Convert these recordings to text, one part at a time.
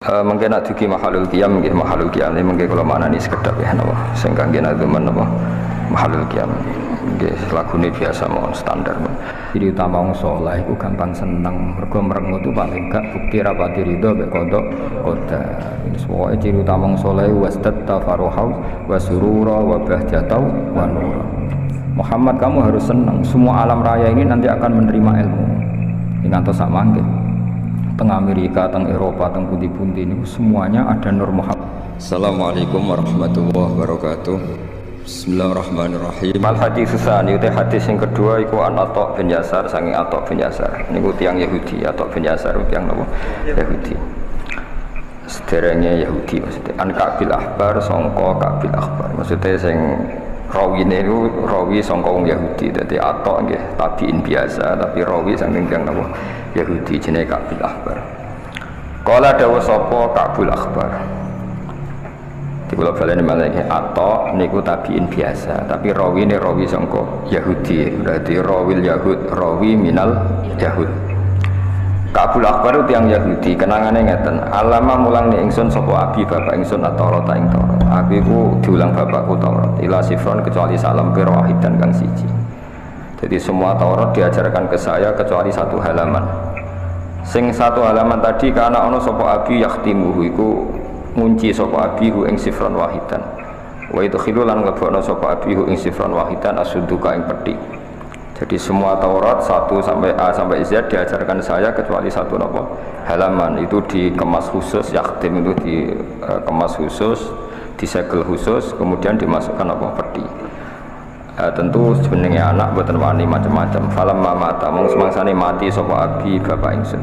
Mungkin nak dugi mahalul qiyam nggih mahalul qiyam mungkin kula maknani sekedhap ya napa sing kangge nazuman napa mahalul qiyam nggih lagune biasa mawon standar. Jadi utama wong saleh iku gampang seneng mergo merengut itu paling gak bukti rapati ridho mek kodok koda. Ini semua ciri utama wong saleh wastatta faruhau wa surura wa bahjatau wa nura. Muhammad kamu harus senang semua alam raya ini nanti akan menerima ilmu. Ini ngantos sak mangke. Teng Amerika, teng Eropa, teng pundi-pundi ini semuanya ada Nur Muhammad. Assalamualaikum warahmatullahi wabarakatuh. Bismillahirrahmanirrahim. Al hadis tsani uti hadis yang kedua iku an Atha bin Yasar saking Atha bin Yasar. Niku tiyang Yahudi, Atha bin Yasar tiyang napa? Yahudi. Sederenge Yahudi maksudnya an Ka'bil Ahbar sangka Ka'bil Ahbar. Maksudnya sing rawine niku rawi sangka wong Yahudi. Dadi Atha nggih tabiin biasa tapi rawi saking tiyang napa? Yahudi jenenge Ka'bil Ahbar. Kala dawuh sapa Ka'bil Ahbar. Di kula baleni malih Atha niku tabiin biasa, tapi rawi ne rawi sangka Yahudi. Berarti rawil Yahud, rawi minal Yahud. Ka'bil Ahbar tiyang Yahudi, kenangane ngeten. Alama mulang ni ingsun sapa abi bapak ingsun Taurat ing Taurat. Abi ku diulang bapakku Taurat. Ila sifron kecuali salam bir wahidan kang siji. Jadi semua Taurat diajarkan ke saya kecuali satu halaman. Sing satu halaman tadi karena ono sapa abi yakhtimuhu iku ngunci sapa abi hu ing sifron wahidan. Wa idkhilu lan nglebokno sapa abi hu ing sifron wahidan asunduka ing peti. Jadi semua Taurat 1 sampai A sampai Z diajarkan saya kecuali satu napa halaman itu dikemas khusus yakhtim itu dikemas khusus, disegel khusus kemudian dimasukkan apa peti. Tentu sebenarnya anak buatan wani macam-macam. Falam mata mong semangsane mati sapa abi bapak ingsun.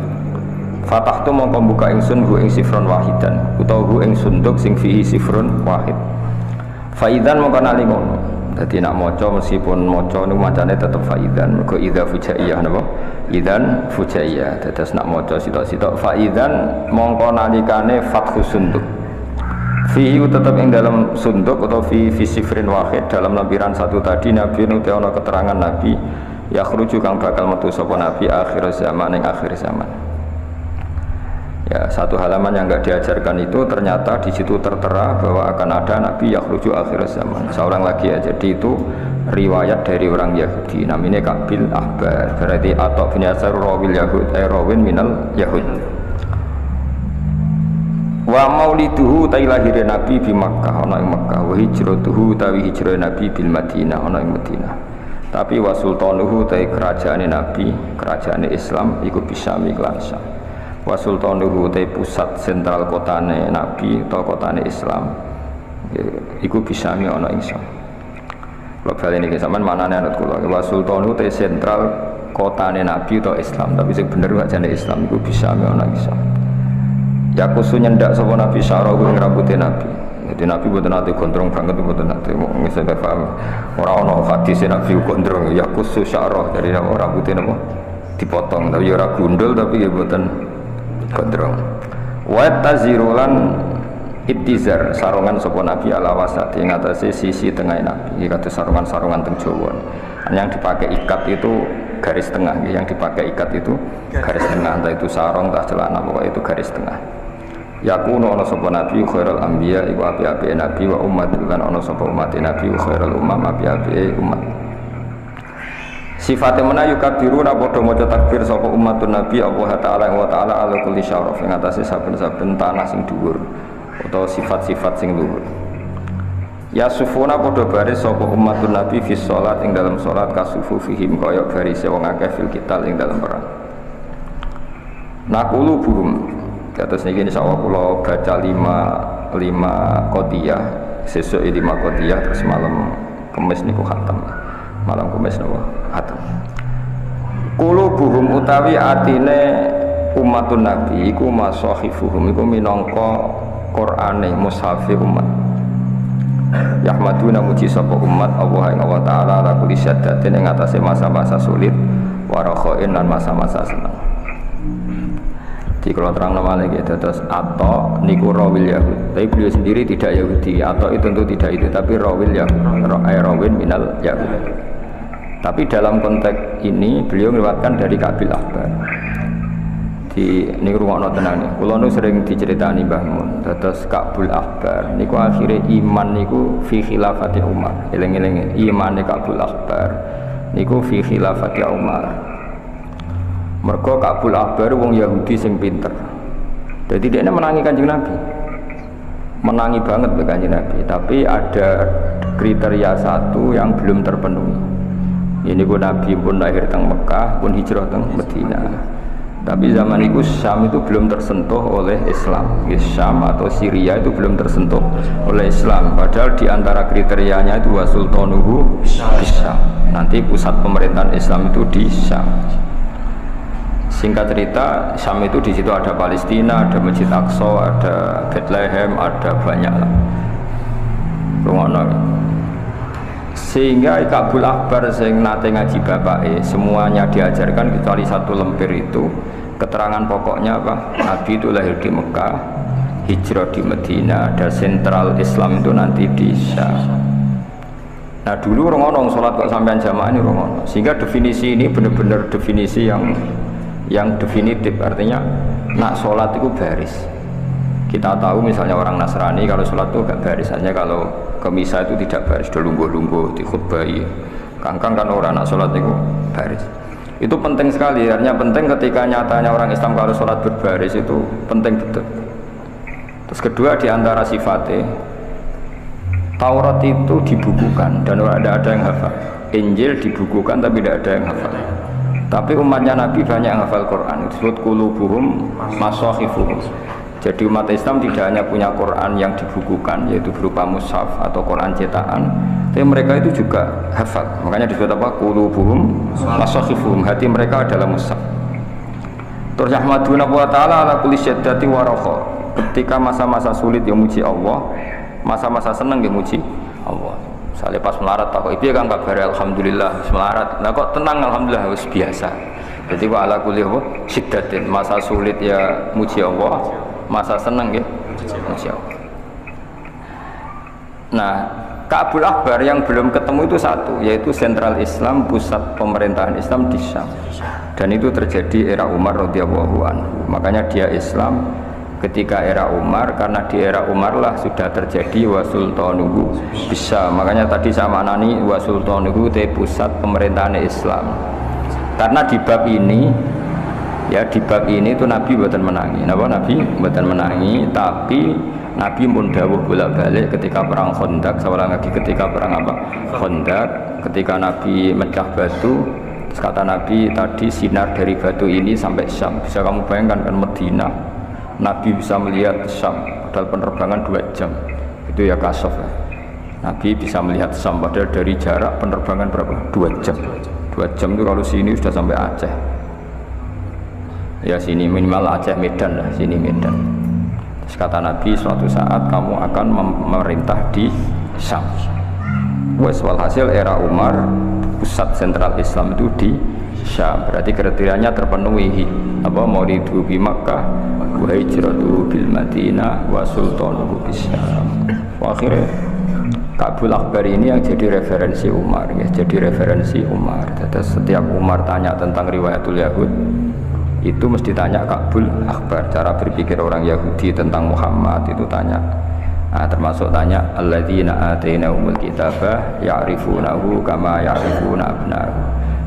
Fatahtu mongko buka ingsun hu ing sifron wahidan utawa hu ing sunduk sing fihi sifrun wahid. Faidan mongko nali ngono. Dadi nak maca meskipun maca niku macane tetep faidan mergo idza fujaiyah napa? Idzan fujaiyah. Dados nak maca sitok-sitok faidan mongko nalikane fathus sunduk. Fihi tetap yang dalam sunduk atau fi sifrin wahid dalam lampiran satu tadi Nabi nuti ana keterangan Nabi yakhruju kang bakal metu sapa Nabi akhir zaman yang akhir zaman. Ya satu halaman yang enggak diajarkan itu ternyata di situ tertera bahwa akan ada Nabi yakhruju akhir zaman. Seorang lagi ya, jadi itu riwayat dari orang Yahudi namanya Ka'bil Ahbar. Berarti Atha bin Yasar rawil Yahud rawin minal Yahud. Wa mauliduhu ta lahire Nabi bi Makkah ana ing Makkah wa hijratuhu tawi hijrah Nabi bil Madinah ana ing Madinah. Tapi wa sultanuhu ta kerajaane Nabi, kerajaane Islam iku bisami lan Syam. Wa sultanuhu ta pusat sentral kotane Nabi atau kotane Islam iku bisami ana ing Syam. Kula baleni iki sampean manane anut kula. Wa sultanuhu ta sentral kotane Nabi atau Islam, tapi sing bener wae jane Islam iku bisami ana ing Syam. Yakusu nyendak sapa Nabi syarahu ing rambute Nabi. Jadi Nabi mboten nate gondrong banget mboten nate mesti paham. Ora ana hadis Nabi gondrong yakusu syarah dari rambute napa dipotong tapi ora gundul tapi ya mboten gondrong. Wa tazirulan ittizar sarungan sapa Nabi ala wasat ing atase sisi tengah Nabi. Iki kados sarungan-sarungan teng Jawa. Yang dipakai ikat itu garis tengah, yang dipakai ikat itu garis tengah, entah itu sarung, entah celana, pokoknya itu garis tengah. Yakunu ana sapa nabi khairul anbiya iku api-api nabi wa ummatul lan ana sapa umat nabi khairul umam api-api umat. Sifate menayu kabiruna padha maca takbir sapa umatun nabi Allah taala wa taala ala kulli syaraf ing atase saben-saben tanah sing dhuwur utawa sifat-sifat sing dhuwur. Ya sufuna padha baris sapa umatun nabi fi shalat ing dalam salat kasufu fihim kaya barise wong akeh fil qital ing dalam perang. Naqulu burum kados niki insyaallah kula baca 5 qodiyah sesuk 5 qodiyah terus malam Kamis niku khatam. Malam Kamis niku khatam. Qulubuhum utawi atine umatun nabi iku masahifuhum iku minangka Qur'ane mushafi umat. Yahmaduna muji sapa umat Allah ing Allah taala ala kulli syaddatin ing atase masa-masa sulit wa rakhain lan masa-masa seneng. Di kalau terang nama lagi terus Atha niku rawil Yahud. Tapi beliau sendiri tidak Yahudi. Atha itu tentu tidak itu, tapi rawil Yahud, rawin minal Yahud. Tapi dalam konteks ini beliau meriwayatkan dari Ka'bil Ahbar. di niku rungokno tenan nih. Kula nu sering diceritani Mbah Mun. Terus Ka'bul Ahbar niku akhire iman niku fi khilafati Umar. Eling-eling imane Ka'bul Ahbar niku fi khilafati Umar. Mergo Ka'bul Ahbar wong Yahudi sing pinter. Jadi dia menangi Kanjeng Nabi. Menangi banget be Kanjeng Nabi, tapi ada kriteria satu yang belum terpenuhi. Ini ku Nabi pun lahir teng Mekah, pun hijrah teng Madinah. Tapi zaman itu Syam itu belum tersentuh oleh Islam. Syam atau Syria itu belum tersentuh oleh Islam. Padahal di antara kriterianya itu wasultanuhu Syam. Nanti pusat pemerintahan Islam itu di Syam. Singkat cerita, Syam itu di situ ada Palestina, ada Masjid Aqsa, ada Bethlehem, ada banyak lah. Sehingga Ka'bul Ahbar sing nate ngaji bapake semuanya diajarkan kecuali satu lemper itu keterangan pokoknya apa? Nabi itu lahir di Mekah, hijrah di Madinah, dan sentral Islam itu nanti di Syam. Nah dulu orang sholat kok sampean jamaah ini orang, sehingga definisi ini benar-benar definisi yang definitif, artinya nak sholat itu baris. Kita tahu misalnya orang Nasrani kalau sholat itu gak baris, hanya kalau ke misa itu tidak baris, delungguh-lungguh dikhutbahi. Kangkang kan orang nak sholat itu baris. Itu penting sekali, artinya penting ketika nyatanya orang Islam kalau sholat berbaris itu penting betul. Terus kedua diantara sifatnya, Taurat itu dibukukan dan tidak ada yang hafal. Injil dibukukan tapi tidak ada yang hafal. Tapi umatnya Nabi banyak yang hafal Quran. Disebut qulubuhum mashahifuhum. Jadi umat Islam tidak hanya punya Quran yang dibukukan, yaitu berupa mushaf atau Quran cetakan, tapi mereka itu juga hafal. Makanya disebut apa? Qulubuhum mashahifuhum. Hati mereka adalah mushaf. Terus Ahmaduna wa ta'ala ala kulli syiddati wa raha. Ketika masa-masa sulit yang muji Allah, masa-masa senang yang muji Allah. Misalnya pas melarat tak kok piye kan kabar alhamdulillah melarat. Nah kok tenang alhamdulillah wis biasa. Jadi wa ala kulli syiddatin, masa sulit ya muji Allah, masa senang ya muji Allah. Nah, Ka'bul Ahbar yang belum ketemu itu satu, yaitu sentral Islam, pusat pemerintahan Islam di Syam. Dan itu terjadi era Umar radhiyallahu anhu. Makanya dia Islam ketika era Umar, karena di era Umar lah sudah terjadi wasultanuhu bisa. Makanya tadi sama nani wasultanuhu te pusat pemerintahan Islam. Karena di bab ini ya, di bab ini itu Nabi buatan menangi. Nabi buatan menangi, tapi Nabi pun dawuh bolak-balik ketika perang Khandaq, seorang lagi ketika perang apa? Khandaq, ketika Nabi mecah batu, kata Nabi tadi sinar dari batu ini sampai Syam. Bisa kamu bayangkan kan Madinah, Nabi bisa melihat Syam, padahal penerbangan 2 jam. Itu ya kasaf ya. Nabi bisa melihat Syam, padahal dari jarak penerbangan berapa? 2 jam. 2 jam itu kalau sini sudah sampai Aceh. Ya sini minimal Aceh Medan lah, sini Medan. Terus kata Nabi suatu saat kamu akan memerintah di Syam. Wes walhasil era Umar pusat sentral Islam itu di Syam. Berarti kriterianya terpenuhi. Apa maulidu bi Makkah wa hijratu bil Madinah wa sultanuhu bis Syam. Akhirnya Ka'bul Ahbar ini yang jadi referensi Umar, ya, jadi referensi Umar. Jadi setiap Umar tanya tentang riwayatul Yahud, itu mesti tanya Ka'bul Ahbar. Cara berpikir orang Yahudi tentang Muhammad itu tanya. Nah, termasuk tanya alladzina atainahumul kitaba ya'rifunahu kama ya'rifuna abna'ahum.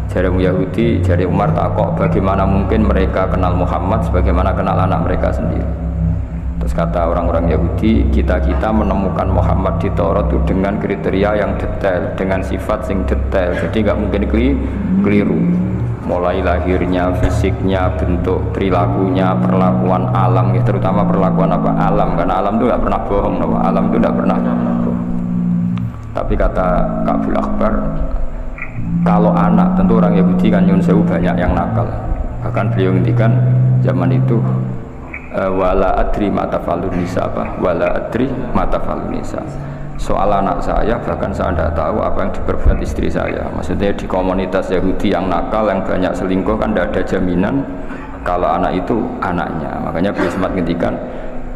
Jari Yahudi, jari Umar takok bagaimana mungkin mereka kenal Muhammad sebagaimana kenal anak mereka sendiri. Terus kata orang-orang Yahudi, kita menemukan Muhammad di Taurat itu dengan kriteria yang detail, dengan sifat yang detail, jadi nggak mungkin keliru. Mulai lahirnya, fisiknya, bentuk perilakunya, perlakuan alam, ya, terutama perlakuan apa alam, karena alam itu nggak pernah bohong, alam itu nggak pernah bohong. Tapi kata Ka'bul Ahbar, kalau anak, tentu orang Yahudi kan nyun sewu banyak yang nakal. Bahkan beliau ngendikan zaman itu wala adri mata falun nisa apa wala adri mata falun nisa. Soal anak saya bahkan saya tidak tahu apa yang diperbuat istri saya. Maksudnya di komunitas Yahudi yang nakal, yang banyak selingkuh kan tidak ada jaminan kalau anak itu anaknya. Makanya beliau sempat ngendikan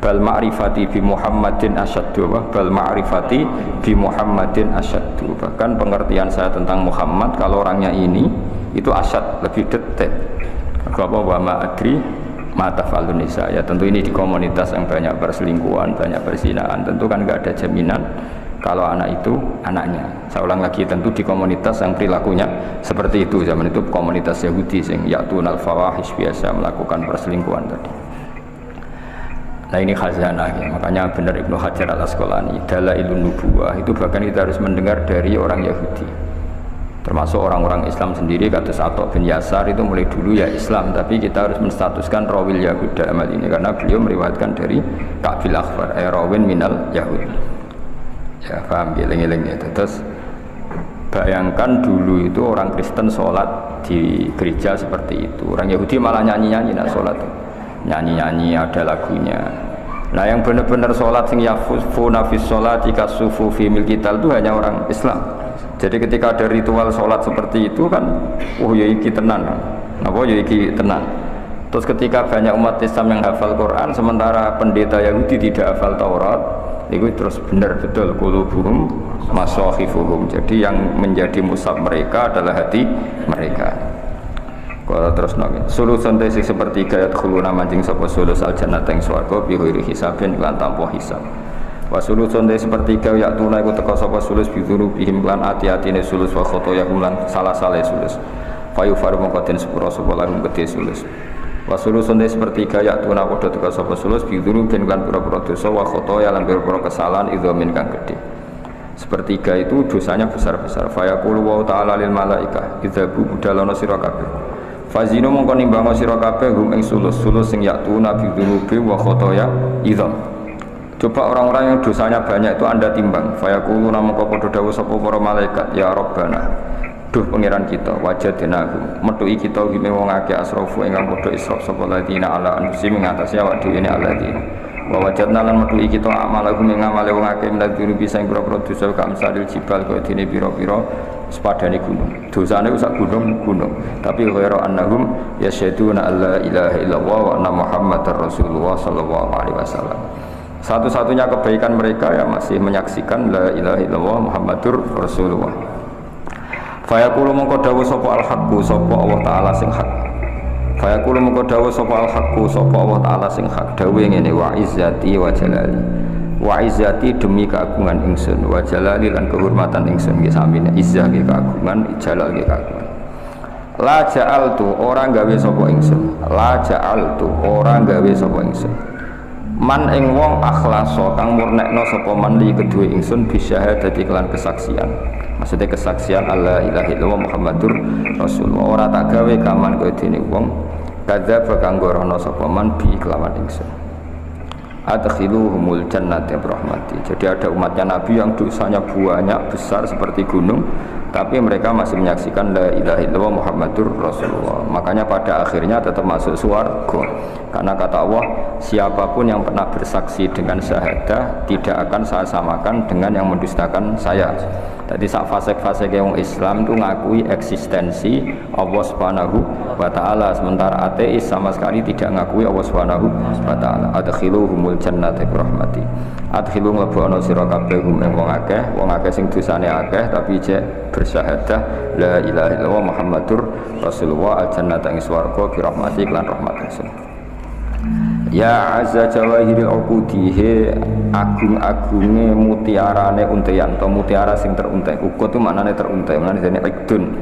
bal ma'rifati bi Muhammadin asyaddu bal ma'rifati bi Muhammadin asyaddu. Bahkan pengertian saya tentang Muhammad kalau orangnya ini itu asyad, lebih detail. Apa wa ma adri mata falun nisa, ya tentu ini di komunitas yang banyak perselingkuhan, banyak perzinahan, tentu kan nggak ada jaminan kalau anak itu anaknya. Saya ulang lagi, tentu di komunitas yang perilakunya seperti itu, zaman itu komunitas Yahudi yang ya'tunal fawahish, biasa melakukan perselingkuhan tadi. Nah ini khazanah ya. Makanya benar Ibnu Hajar al-Asqalani Dalailun Nubuwah itu bahkan kita harus mendengar dari orang Yahudi, termasuk orang-orang Islam sendiri. Kata Atta bin Yasar itu mulai dulu ya Islam, tapi kita harus menstatuskan rawil Yahud dalam hal ini karena beliau meriwayatkan dari Ka'bil Akhbar rawin minal Yahud. Ya paham, giling-giling itu. Terus bayangkan dulu itu orang Kristen sholat di gereja seperti itu, orang Yahudi malah nyanyi-nyanyi nak sholat, nyanyi-nyanyi ada lagunya. Nah yang benar-benar sholat sing yafuna fis sholati kasufu fi milkital itu hanya orang Islam. Jadi ketika ada ritual sholat seperti itu kan, oh ya iki tenan, apa ya iki tenan. Terus ketika banyak umat Islam yang hafal Quran, sementara pendeta Yahudi tidak hafal Taurat, itu terus benar betul qulubuhum masakhifuhum. Jadi yang menjadi mushaf mereka adalah hati mereka. Kalau terus nongin, sulusun tesi seperti gayat khuluna mancing sapa sulus al jannah teng swarga bi ghairi hisabin lan tanpa hisab. Wa sulusun tesi seperti gayat tuna iku teka sapa sulus bi dzurubihim lan ati-atine sulus wa khotoya lan salah-salah sulus. Fayu faru mongko den sepura sapa lahum gede sulus. Wa sulusun tesi seperti gayat tuna padha teka sapa sulus bi dzurubin lan pira-pira dosa wa khotoya lan pira-pira kesalahan idzamin kang gede. Sepertiga itu dosanya besar-besar. Fa yaqulu wa ta'ala lil malaikah idzabu budalana sira kabeh. Fazino mongko nimbango sira kabeh hum ing sulus-sulus sing yaktuna bi dzunubi wa khotoya idzam. Coba orang-orang yang dosanya banyak itu Anda timbang. Fayaqulu mongko padha dawuh sapa para malaikat, ya Rabbana, duh pangeran kita, wajadnahum, metuki kita hime wong akeh asrafu ingkang padha israf sapa ladina ala anfusi mengatasi awak dhewe ne aladina. Wa wajadna lan metuki kita amalahum ing amale wong akeh min dzunubi sing pira-pira dosa kamsalil jibal kaya dene pira-pira sepadane gunung. Dosane sak gunung, tapi ghairu annahum yasyhaduna alla ilaha illallah wa anna muhammadar rasulullah sallallahu alaihi wasallam. Satu-satunya kebaikan mereka ya masih menyaksikan la ilaha illallah muhammadur rasulullah. Fa yaqulu mongko dawuh sapa al-haqqu sapa Allah taala sing hak. Fa yaqulu mongko dawuh sapa al-haqqu sapa Allah taala sing hak. Dawuh ngene, wa izzati wa jalali. Wa izzati demi keagungan ingsun, wa jalali lan kehormatan ingsun nggih samine. Izzah nggih keagungan, jalal nggih keagungan. La ja'altu orang gawe sapa ingsun. La ja'altu orang gawe sapa ingsun. Man ing wong akhlaso kang murnekno sapa man li kedue ingsun bisyahadati kelan kesaksian. Maksudnya kesaksian alla ilaha illallah muhammadur rasulullah. Ora tak gawe kaman kowe dene wong kadzdzaba kang gorono sapa man bi kelawan ingsun. Adkhiluhumul jannata birahmati. Jadi ada umatnya Nabi yang dosanya banyak besar seperti gunung, tapi mereka masih menyaksikan la ilaha illallah muhammadur rasulullah. Makanya pada akhirnya tetap masuk surga. Karena kata Allah, siapapun yang pernah bersaksi dengan syahadah tidak akan saya samakan dengan yang mendustakan saya. Jadi sak fasik-fasik yang Islam itu ngakui eksistensi Allah Subhanahu wa taala, sementara ateis sama sekali tidak ngakui Allah Subhanahu wa taala. Adkhiluhumul jannata birahmati. Adkhilu mlebokno sira kabeh hum ing wong akeh sing dosane akeh tapi jek bersyahadah la ilaha illallah muhammadur rasulullah al jannata ing swarga birahmati lan rahmat ingsun. Ya azza jawahiril uqudi, agung-agunge mutiarane unteyan atau mutiara sing teruntai. Ukut itu maknane teruntai, maknane jane ikdun.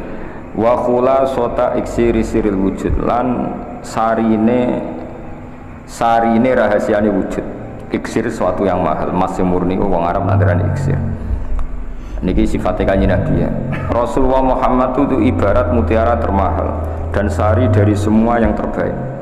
Wa khulasata iksiri siril wujud lan sarine rahasiane wujud. Iksir suatu yang mahal, masih murni wong Arab nandarane iksir. Niki sifatnya kanjeng Nabi ya. Rasulullah Muhammad itu ibarat mutiara termahal dan sari dari semua yang terbaik.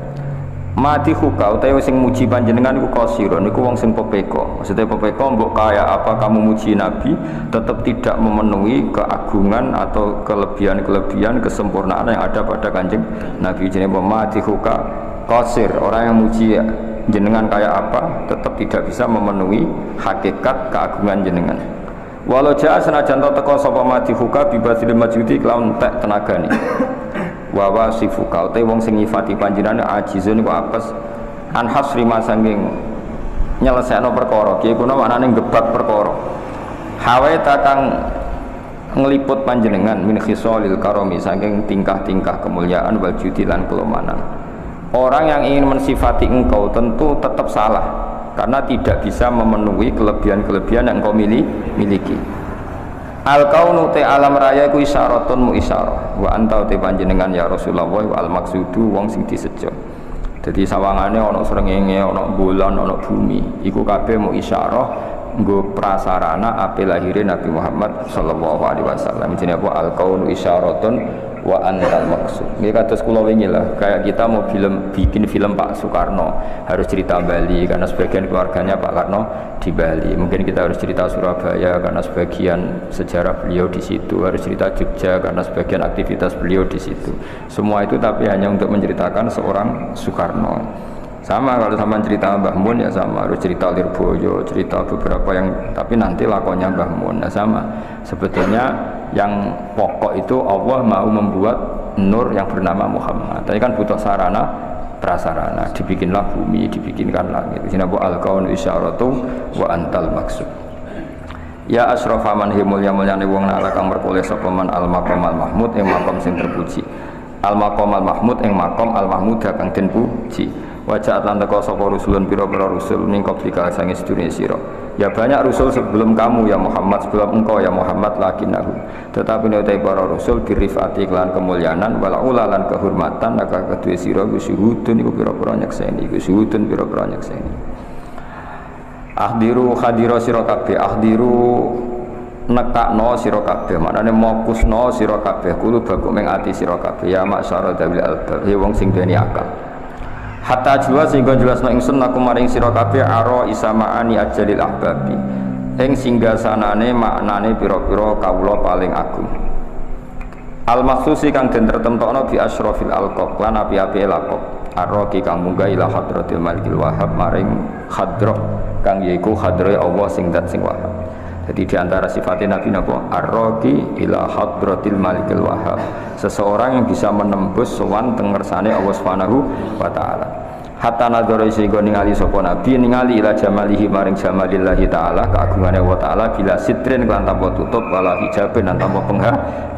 Mati huka utawa sing muji panjenengan iku qasira niku wong sing pepeko. Maksudnya pepeko mbok kaya apa kamu muji Nabi tetap tidak memenuhi keagungan atau kelebihan-kelebihan kesempurnaan yang ada pada kanjeng Nabi. Jenenge mati huka qasir, orang yang muji jenengan kaya apa tetap tidak bisa memenuhi hakikat keagungan jenengan. Walau jaa senajan teko sapa mati huka bibasil majudi kelawan tek tenagane. Wa wasifuka utai wong sing nyifati panjenengan ajizun iku apes an hasri masanging nyelesekno perkara ki kuna maknane gebak perkara hawe takang ngliput panjenengan min khisalil karami saking tingkah-tingkah kemuliaan wal judi lan kelomanan Orang yang ingin mensifati engkau tentu tetap salah, karena tidak bisa memenuhi kelebihan-kelebihan yang engkau miliki. Al kaunu te alam raya iku isyaratun mu isyarah. Wa anta te panjenengan ya Rasulullah wa al maksudu wong sing disejo. Dadi sawangane ana srengenge, ana bulan, ana bumi, iku kabeh mu isyarah nggo prasarana ape lahire Nabi Muhammad sallallahu alaihi wasallam. Jenenge apa al kaunu isyaratun wa antal maksud. Ini kados kula wingi lah, kayak kita mau bikin film Pak Soekarno harus cerita Bali karena sebagian keluarganya Pak Karno di Bali. Mungkin kita harus cerita Surabaya karena sebagian sejarah beliau di situ, harus cerita Jogja karena sebagian aktivitas beliau di situ. Semua itu tapi hanya untuk menceritakan seorang Soekarno. Sama kalau sama cerita Mbah Mun ya sama, harus cerita Lirboyo, cerita beberapa yang tapi nanti lakonnya Mbah Mun. Nah sama, sebetulnya yang pokok itu Allah mau membuat nur yang bernama Muhammad. Tapi kan butuh sarana prasarana, dibikinlah bumi, dibikinkan langit. Sini bu al-kaun isyaratu wa antal maksud. Ya asrafa man himul ya mulyane wong nala kang merkoleh sapa man al maqam al mahmud ing maqam sing terpuji. Al maqam al mahmud ing maqam al mahmud kang den puji. Wajah lan teka sapa rusulun pira-pira rusul ning kopika sange sedurunge sira. Ya banyak rusul sebelum kamu ya Muhammad, sebelum engkau ya Muhammad lakinnahu. Tetapi nek para rusul birifati lan kemuliaan wala ulalan kehormatan naka kedue sira syuhudun iku pira-pira nyekseni, iku syuhudun pira-pira nyekseni. Ahdiru hadira sira kabeh, ahdiru nekakno sira kabeh, maknane mokusno sira kabeh kulo baku ming ati sira kabeh ya masyara dawil albab, wong sing duweni akal. Hatta jua sehingga jelasno ingsun aku maring sira kabeh aro isamaani ajalil ahbabi ing singgasanane maknane pira-pira kawula paling agung. Al maksusi kang den tertemtokno bi asyrafil alqab lan api-api laqab arroki kang munggah ila hadratil malikil wahab maring hadroh kang yaiku hadrohe Allah sing dat sing wahab. Jadi diantara sifatnya Nabi napa arroki ila hadratil malikil wahab, seseorang yang bisa menembus sowan teng ngersane Allah Subhanahu wa taala. Hatta nadzara sehingga ningali sapa Nabi ningali ila jamalihi maring jamalillahi taala, keagungane Allah taala bila sitrin kan tanpa tutup wala hijabin lan tanpa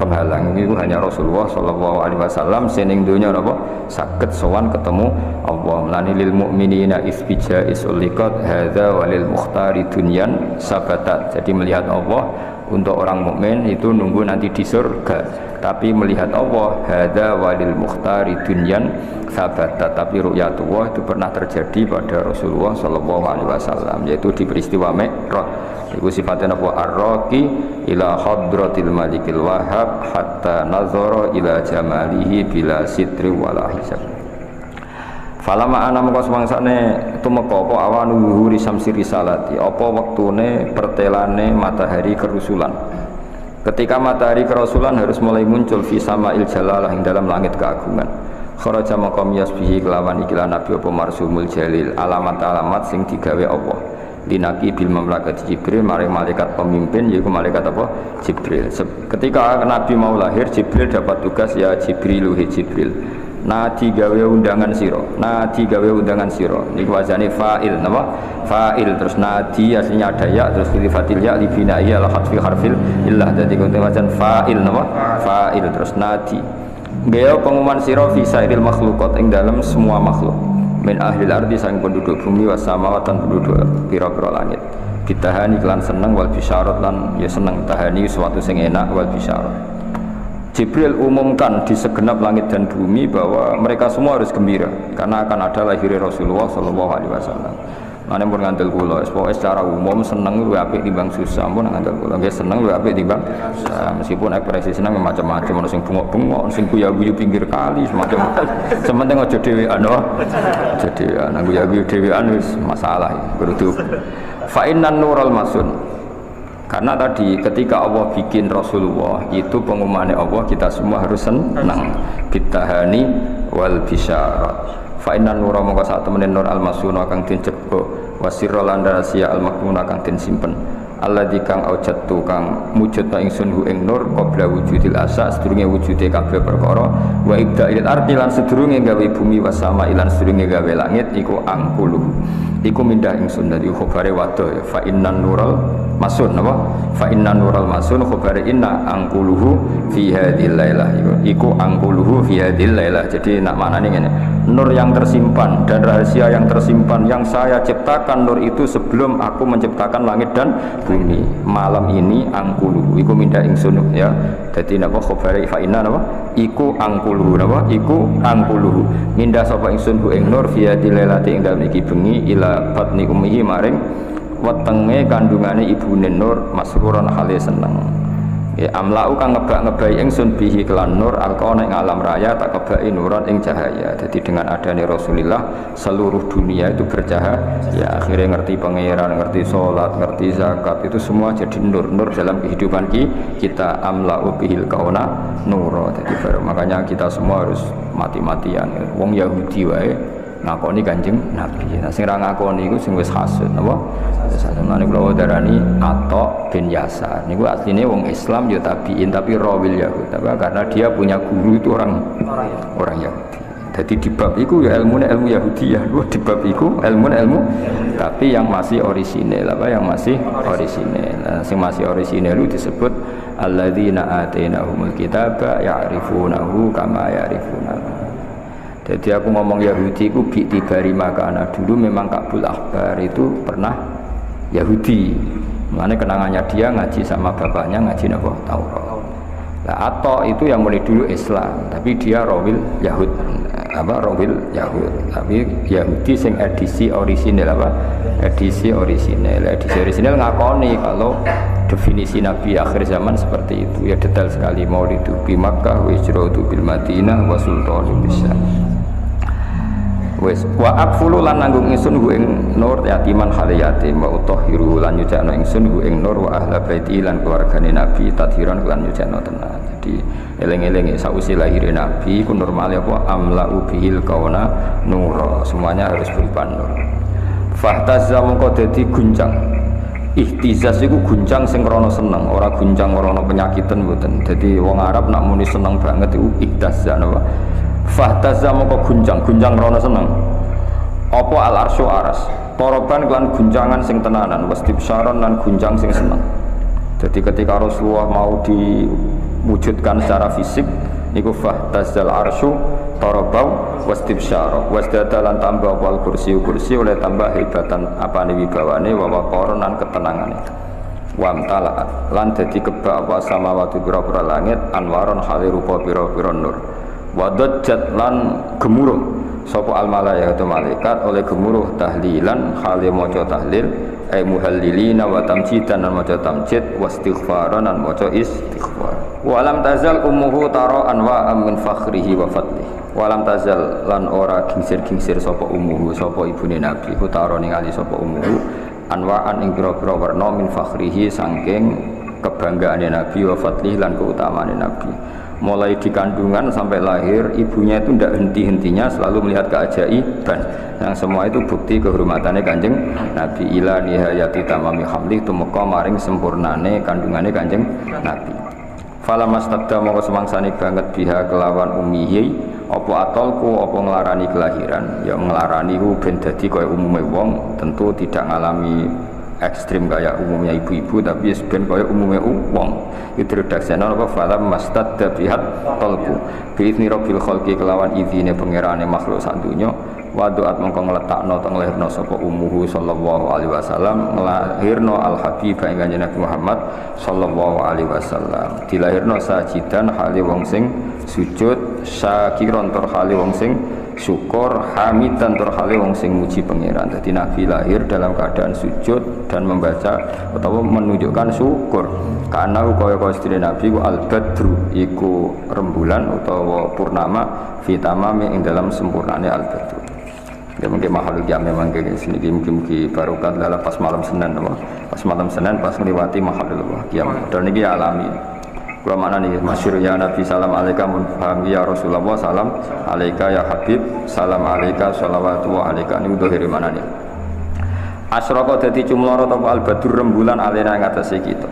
penghalang. Iku hanya Rasulullah sallallahu alaihi wasallam sening donya napa saged sowan ketemu Allah. Melani lil mukminina isbija isuliqat hadza walil mukhtari dunyan sabatat. Jadi melihat Allah untuk orang mukmin itu nunggu nanti di surga, tapi melihat Allah hadza walil mukhtari dunyan sabatat. Tapi ru'yatullah itu pernah terjadi pada Rasulullah sallallahu alaihi wasallam, yaitu di peristiwa Mi'raj. Itu sifatnya apa arraqi ila hadratil malikil wahhab hatta nazara ila jamalihi bila sitri wala hisab. Falama ana mengko semangsane tumeka apa awan wuhuri samsi risalati, apa wektune pertelane matahari kerusulan. Ketika matahari kerusulan harus mulai muncul fi sama'il jalalah ing dalam langit keagungan. Kharaja maqam yasbihi kelawan ikilah nabi apa marsumul jalil, alamat-alamat sing digawe Allah. Dinaki bil mamlakat Jibril maring malaikat pemimpin yaitu malaikat apa? Jibril. Ketika Nabi mau lahir, Jibril dapat tugas ya Jibrilu he Jibril. Nadi gawe undangan siro, nadi gawe undangan siro. Ini wajane fa'il, nama fa'il terus nadi aslinya ada ya terus dilifatil ya libinai ala khatfi harfil illah. Jadi konten wajan fa'il, nama fa'il terus nadi. Gawe pengumuman siro fi sairil makhlukot ing dalam semua makhluk. Min ahlil ardi sang penduduk bumi wasamawatan penduduk pira-pira langit. Bitahani kelan seneng wal bisyarat lan ya seneng tahani suatu sing enak wal bisyarat. Jibril umumkan di segenap langit dan bumi bahwa mereka semua harus gembira karena akan ada lahir Rasulullah sallallahu alaihi wasallam. Mane pun ngandel kula, pokoke secara umum seneng luwih apik timbang susah, pun ngandel kula. Nggih seneng luwih apik timbang meskipun ekspresi seneng macam-macam, ono sing bengok-bengok, sing guyu-guyu pinggir kali, semacam. Sementing aja dhewean, aja dhewean. Nang guyu-guyu dhewean wis masalah iki. Fa innan nural masun. Karena tadi ketika Allah bikin Rasulullah itu pengumumannya Allah kita semua harus senang bitahani wal bisyarat. Fa inna nura mongko sak temene nur al masuna kang den jebok wasirra lan rahasia al makmuna kang den simpen. Alladzi kang aujatu kang mujudna ingsun hu ing nur qabla wujudil asa sedurunge wujude kabeh perkara wa ibda'il ardi lan sedurunge gawe bumi wasama lan sedurunge gawe langit iku angkulu. Iku mindah ingsun dari khobare wadah ya fa innan nural masun apa fa innan nural masun khobare inna angkuluhu fi hadhil lailah iku angkuluhu fi hadhil lailah. Jadi nak maknane ngene nur yang tersimpan dan rahasia yang tersimpan yang saya ciptakan nur itu sebelum aku menciptakan langit dan bumi. Malam ini angkulu iku minda ingsun ya. Dadi napa khabare fa inna napa iku angkulu napa iku angkulu minda sapa ingsun hu ing nur fi dilelati ing dalem iki bengi ila batni ummihi maring wetenge kandungane ibune nur masruran hale seneng. Ya amlau kang ngebak-ngebai ingsun bihi kelan nur alqona ing alam raya tak kebaki nuran ing cahaya. Jadi dengan adanya Rasulullah seluruh dunia itu bercahaya. Ya akhirnya ngerti pangeran, ngerti sholat, ngerti zakat, itu semua jadi nur dalam kehidupan kita. Amlau bihil kauna nuro. Jadi baru makanya kita semua harus mati-matian. Wong Yahudi wae ngakoni Kanjeng Nabi. Nah sing ra ngakoni iku sing wis hasud napa? Sampeyan kula darani Atta bin Yasar. Niku asline wong Islam ya tabiin tapi rawil Yahud. Tapi karena dia punya guru itu orang Yahudi. Jadi di bab iku ya ilmu Yahudi ya. Di bab iku ilmu tapi yang masih orisinil apa yang masih orisinil. Nah, sing masih orisinil itu disebut alladzina atainahumul kitaba ya'rifunahu kama ya'rifunahu. Jadi aku ngomong Yahudi ku bi'tibari makana dulu memang Ka'bul Ahbar itu pernah Yahudi. Makanya kenangannya dia ngaji sama bapaknya ngaji napa Taurat. Nah, Atta itu yang mulai dulu Islam, tapi dia rawil Yahud. Rawil Yahud. Tapi Yahudi sing edisi orisinal apa? Edisi orisinal ngakoni kalau definisi Nabi akhir zaman seperti itu. Ya detail sekali maulidu bi Makkah wa hijratu bil Madinah wa sultanu bisa. Wes wa aqfulu lan nanggung ingsun hu ing nur yatiman hale yatim wa utahhiru lan nyucakno ingsun hu ing nur wa ahla baiti lan keluargane Nabi tadhiran lan nyucakno tenan. Jadi eling-eling sausi lahir Nabi ku normale apa amla'u bihil kauna nur. Semuanya harus berupa nur. Fahtazza mongko dadi guncang. Ihtizaz iku guncang sing krana seneng, ora guncang krana penyakitan mboten. Dadi wong Arab nak muni seneng banget iku ihtazza napa? Fahtazza moko guncang krana seneng. Apa al arsy aras? Toroban kelan guncangan sing tenanan, wastibsyaron lan guncang sing seneng. Jadi ketika Rasulullah mau diwujudkan secara fisik, niku fahtazzal arsy torobau wastibsyara wasdada lan tambah wal kursi oleh tambah hebatan apane wibawane wa waqaran lan ketenangane. Wamtala lan dadi kebak apa samawati pira-pira langit anwaron hale rupa pira-pira nur. Wadajjat lan gemuruh sapa al malaikatu malaikat oleh gemuruh tahlilan hale maca tahlil ay muhallilina wa tamjidan lan maca tamjid wastighfaran lan maca istighfar. Wa lam tazal ummuhu tara anwa min fakhrihi wa fadlihi. Wa lam tazal lan ora gingsir-gingsir sapa ummuhu sapa ibune Nabi ku tara ningali sapa ummuhu anwaan ing pira-pira warna min fakhrihi saking kebanggaane Nabi wa fadlihi lan keutamaane Nabi. Mulai di kandungan sampai lahir ibunya itu tidak henti-hentinya selalu melihat keajaiban yang semua itu bukti kehormatannya Kanjeng Nabi ila nihayati tamami hamli tumeka maring sempurnane kandungane Kanjeng Nabi. Fala mastadda mongko semangsane banget biha kelawan umihi apa atolku apa nglarani kelahiran ya nglarani ku ben dadi kaya umume wong tentu tidak ngalami ekstrim kayak umumnya ibu-ibu tapi sebenarnya kayak umumnya wong itu redaksinya apa falam mastadda bihat tolku biizni rabbil khalqi kelawan izine pangerane makhluk sak donya wa doat mengko ngletakno teng lahirna sapa ummuhu sallallahu alaihi wasallam nglahirno al habib ing kanjeng Nabi Muhammad sallallahu alaihi wasallam dilahirno sajidan hale wong sing sujud syakiron tur hale wong sing syukur hamidan tur hale wong sing muji pangeran. Jadi Nabi lahir dalam keadaan sujud dan membaca atau menunjukkan syukur karena kaya sedene Nabi ku al-badru iku rembulan utawa purnama fitamami ing dalam sempurnane al-badru. Ya mungkin makhluk yang memang kayak sini mungkin barokat dalam pas malam Senin pas malam Senin pas melewati makhluk kiamat dan ini alami. Kalau mana nih masyhur ya Nabi salam alaika munfaham ya Rasulullah salam alaika ya Habib salam alaika sholawatu wa alaika ini udah dari mana nih asroko dadi cumloro atau al-badur rembulan alena yang atas kita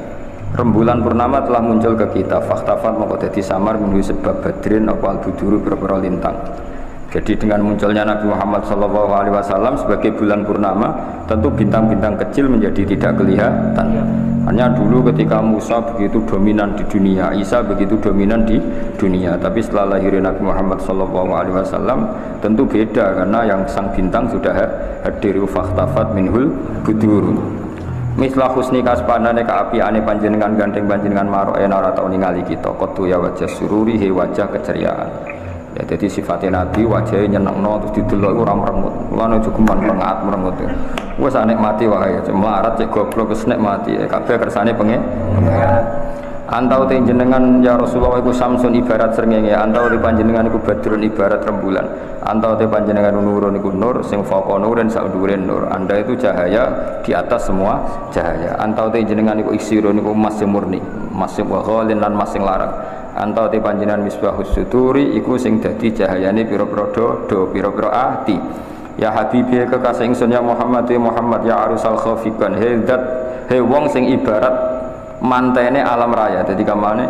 rembulan purnama telah muncul ke kita faktafat maka dadi samar menuju sebab badrin apa al-buduru berpera lintang. Jadi dengan munculnya Nabi Muhammad SAW sebagai bulan purnama tentu bintang-bintang kecil menjadi tidak kelihatan Hanya dulu ketika Musa begitu dominan di dunia, Isa begitu dominan di dunia. Tapi setelah lahirnya Nabi Muhammad SAW tentu beda karena yang sang bintang sudah hadir. Fakhtafat minhul budur. Mislah husni kaspanane kaapiane panjenengan gandeng panjenengan maroe ora tau ningali kita. Qatu ya wajah sururi he wajah keceriaan. Ya jadi sifatnya Nabi wajahnya nyenengno terus didelok ora merengut. Mulane cukuman pengat merengut. Wes nikmati wae melarat cek goblok wis nikmati kabeh kersane pengen. Antau te jenengan ya Rasulullah iku samsun ibarat srengenge, antau te panjenengan iku badrun ibarat rembulan. Antau te panjenengan nurun iku nur sing faqo nurin sak dhuwure nur. Anda itu cahaya di atas semua cahaya. Antau te jenengan iku isirun iku emas sing murni, emas sing ghalin lan emas sing larang. Antau te panjenengan misbahus suturi iku sing dadi cahayane pira-pira do pira-pira ati. Ya Habibi kekasih ingsun ya Muhammad ya arusal khafikan hedat he wong sing ibarat mantene alam raya. Jadi kamane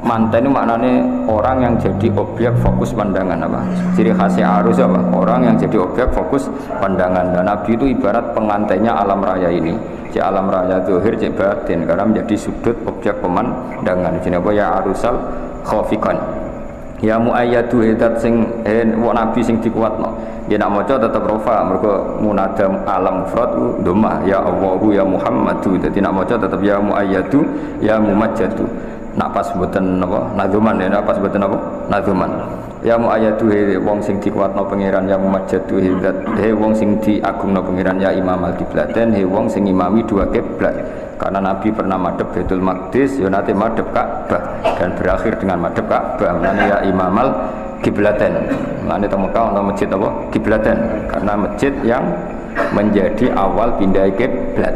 manten itu maknane orang yang jadi objek fokus pandangan apa? Ciri khasnya arus apa? Orang yang jadi objek fokus pandangan. Dan Nabi itu ibarat pengantennya alam raya ini. Cik alam raya zahir cik batin karena menjadi sudut objek pemandangan. Jadi apa ya arusal khafikan. Ya muayyadu hedat sing nabi sing dikuatno. Ya nak maca tetep rofa mergo munadam alam mufrad dhammah ya Allahu ya Muhammadu. Dadi nak maca tetep ya muayyadu ya mumajjadu. Nak pas mboten napa nadzuman ya nak pas mboten napa nadzuman. Ya muayyadu wong sing dikuatno pangeran ya mumajjadu hedat wong sing diagungno pangeran ya imam al-qiblaten wong sing imami dua kiblat. Karena Nabi pernah madhep Baitul Maqdis, ya nanti madhep Ka'bah dan berakhir dengan madhep Ka'bah. Menane ya imamal kiblaten. Menane teng Mekah ana masjid apa? Kiblaten. Karena masjid yang menjadi awal pindah kiblat.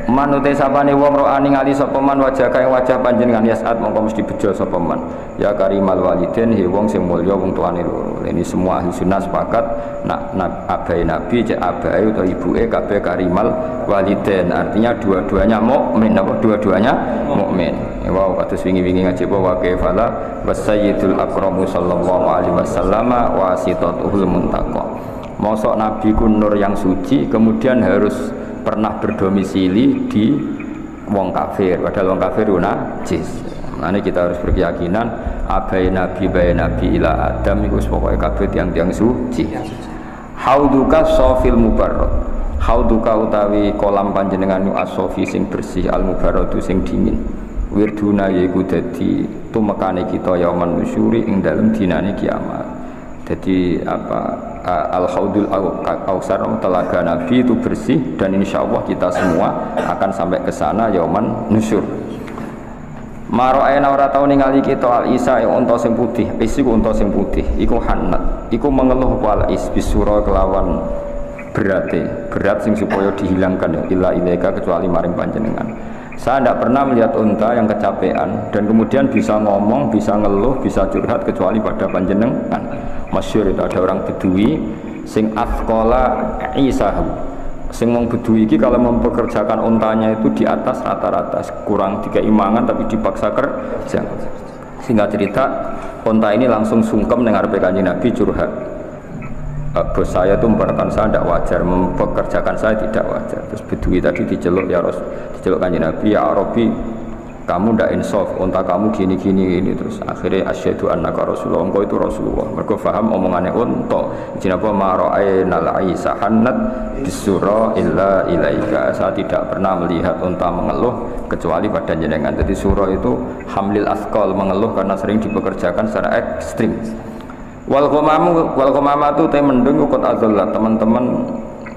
Manute sapane wong ro'a ningali sapa man wajah kae wajah panjenengan yasat mongko mesti bejo sapa man. Ya karimal waliden he wong sing mulya wong tuane loro. Ini semua ahli sunnah sepakat nak abai nabi cek abai atau ibuke kabeh karimal waliden. Artinya dua-duanya mukmin apa dua-duanya mukmin. Ya wow kados wingi-wingi ngaji wa kafala wasayyidul akramu sallallahu alaihi wasallam wasitatul muntaqa. Mosok nabi ku nur yang suci kemudian harus pernah berdomisili di wong kafir, padahal wong kafir itu najis. Makanya kita harus berkeyakinan abai nabi ila adam itu pokoknya kafir tiang-tiang suci. Hauduka sofil mubarrad. Hauduka utawi kolam panjenengan asofi sing bersih al mubarradu sing dingin. Wirduna yaiku dadi tumekane kita yauman nusyuri ing dalem dinane kiamat. Jadi apa al-haudul kausar telaga Nabi itu bersih dan insya Allah kita semua akan sampai ke sana yauman nusyur. Maro'ena ora tau ningali kita al-isa yang unta sing putih, isiku unta sing putih, iku hanat, iku mengeluh wal is bisura kelawan berat sing supaya dihilangkan illa ilaika kecuali maring panjenengan. Saya tidak pernah melihat unta yang kecapean dan kemudian bisa ngomong, bisa ngeluh, bisa curhat kecuali pada panjenengan. Masyhur itu ada orang Bedui sing athqala isahu. Sing wong Bedui iki kalau mempekerjakan untanya itu di atas rata-rata, kurang dikeimangan tapi dipaksa kerja. Sehingga cerita unta ini langsung sungkem dengan Kanjeng Nabi curhat. Bos saya itu memperlakukan saya tidak wajar, mempekerjakan saya tidak wajar. Terus Bedui tadi diceluk ya Rasul, diceluk Kanjeng Nabi ya Arabi, kamu tidak insaf, unta kamu gini. Terus akhirnya asyhadu annaka Rasulullah, engkau itu Rasulullah. Mereka faham omongannya unta. Jenapa mara'aina al-isa hannat bisura illa ilaika. Saya tidak pernah melihat unta mengeluh kecuali pada jenengan. Jadi surah itu hamlil athqal, mengeluh karena sering dipekerjakan secara ekstrim. Wal ghamama tu teh mendung ukut azallah, teman-teman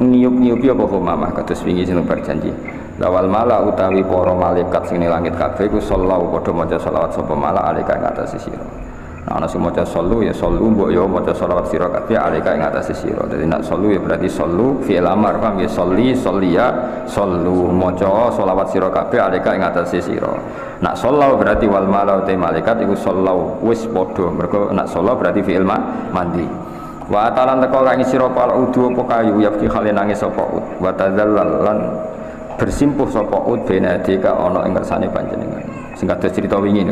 ngiup-ngiupi apa ghamamah kados wingi sing berjanji. Lawal mala utawi para malaikat sing langit kabeh iku sallallahu padha maca selawat sapa mala alika ing atase sira. Nah ana sing maca sallu ya sallu mbok ya maca selawat sira kabeh alika ing atase sira. Dadi nek sallu ya berarti sallu fi'il amar, paham ya salli salliya sallu maca selawat sira kabeh alika ing atase sira. Nak sallau berarti wal malau te malaikat iku sallau wis padha. Mergo nak sallau berarti fi'il mandi. Wa atalan teko kang sira pal udu apa kayu yafki khale nangis sapa ud. Wa tadzallal lan bersimpuh sapa ud benadika ana ing kersane panjenengan. Sing kados cerita wingi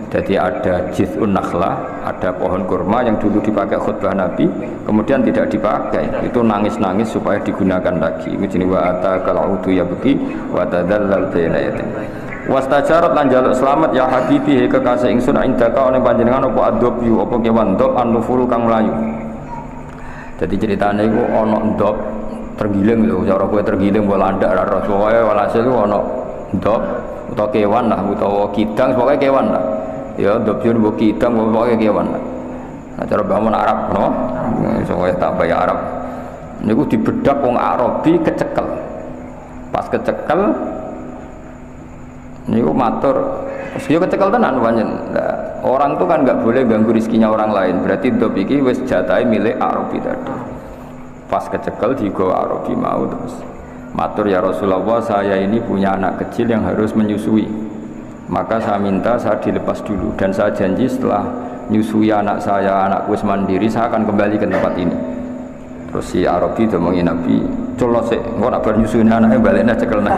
Jadi ada jiz'un nakhlah, ada pohon kurma yang dulu dipakai khutbah Nabi, kemudian tidak dipakai. Itu nangis-nangis supaya digunakan lagi. Ini jenis wa atakal udu yabki wa tadallal baina yatim. Wastajarat lan jaluk selamat ya habibi kekasih ingsun indaka ana panjenengan apa adobyu apa kewan ndop anufuru kang mlayu. Jadi ceritanya itu ana ndop tergiling lho, cara kowe tergiling mbok landak ra ros wae walhasil ku ana ndop utawa kewan lah utawa kidang pokoke kewan lah. Ya ndop yo mbok kidang pokoke kewan lah. Nah cara bangun Arab no, iso wae tambah ya Arab. Niku dibedak wong Arabi kecekel. Pas kecekel niku matur, dia kecekel tenan pancen. Nah, orang tuh kan nggak boleh ganggu rezekinya orang lain. Berarti ndop iki wis jatahe milik Arabi tadi. Pas kecekel digawa Arabi mau terus. Matur ya Rasulullah, saya ini punya anak kecil yang harus menyusui. Maka saya minta saya dilepas dulu dan saya janji setelah nyusui anak saya, anakku wis mandiri, saya akan kembali ke tempat ini. Terus si Arabi ngomongin Nabi, "Colo sik, engko nak bar nyusuin anaknya balekna cekelna."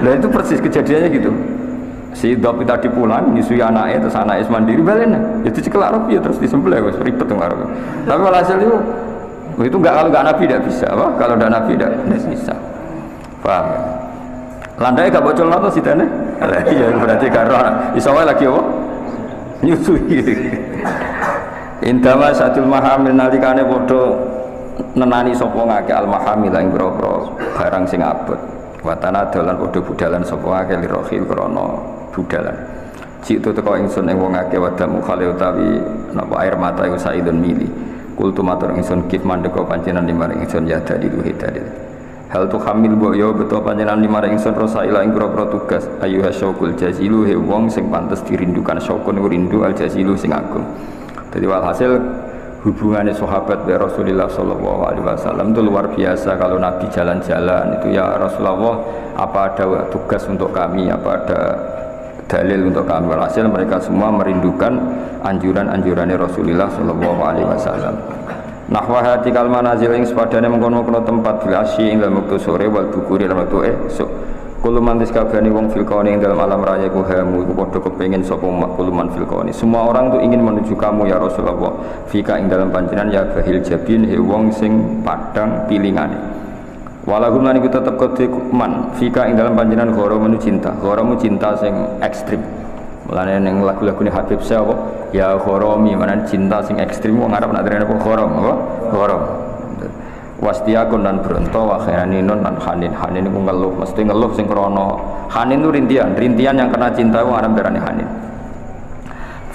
Lah itu persis kejadiannya gitu. Si Dhabi tadi pulang nyusui anaknya terus anaknya mandiri balekna. Ya dicekel Arabi ya terus disembelih wis ribet dong Arabi. Tapi hasil itu enggak, kalau enggak Nabi tidak bisa, apa? Kalau enggak Nabi tidak bisa. Paham? Landai gak bocor atau sidane? Iya berarti karena iso wae lagi apa? Nyusui. Indama satul mahamil nalikane padha nenani sapa ngake al mahamil ing boro-boro barang sing abot. Watana dolan padha budalan sapa ngake lirohil krana budalan. Cik tu teko ingsun ing wong akeh wadamu khale utawi napa air mata iku saidun mili. Kultu matur ingsun kif mandeka panjenengan limaring ingsun ya dadi luhe dadi. Hal tu hamil mbok yo beto panjenengan limaring ingsun rosaila ing boro-boro tugas ayu hasyukul jazilu he wong sing pantes dirindukan syukun rindu al jazilu sing agung. Jadi walhasil hubungannya sahabat dengan Rasulullah SAW itu luar biasa. Kalau Nabi jalan-jalan itu ya Rasulullah, apa ada tugas untuk kami, apa ada dalil untuk kami. Walhasil mereka semua merindukan anjuran-anjurannya Rasulullah SAW. Nahwa hati kal manazil ing sepadane mengkono-kono tempat bil asyi ing dalem wektu sore wal bukuri lan wektu esuk. Kulo mantis kabehane wong fil kauni ing dalam alam raya ku hamu iku padha kepengin sapa makuluman fil kauni. Semua orang tuh ingin menuju kamu ya Rasulullah. Fika ing dalam panjenengan ya bahil jabin he wong sing padang pilingane. Walahum lan iku tetep keman fika ing dalam panjenengan gharamu cinta. Gharamu cinta sing ekstrim. Mulane ning lagu-lagune Habib Syekh apa? Ya gharami, manan cinta sing ekstrim wong Arab nak derene apa gharam apa? Gharam. Wastiakun dan beronto wa khairanun dan hanin itu ngeluh, mesti ngeluh sing krana hanin itu rintian yang kena cinta wong Arab darane hanin.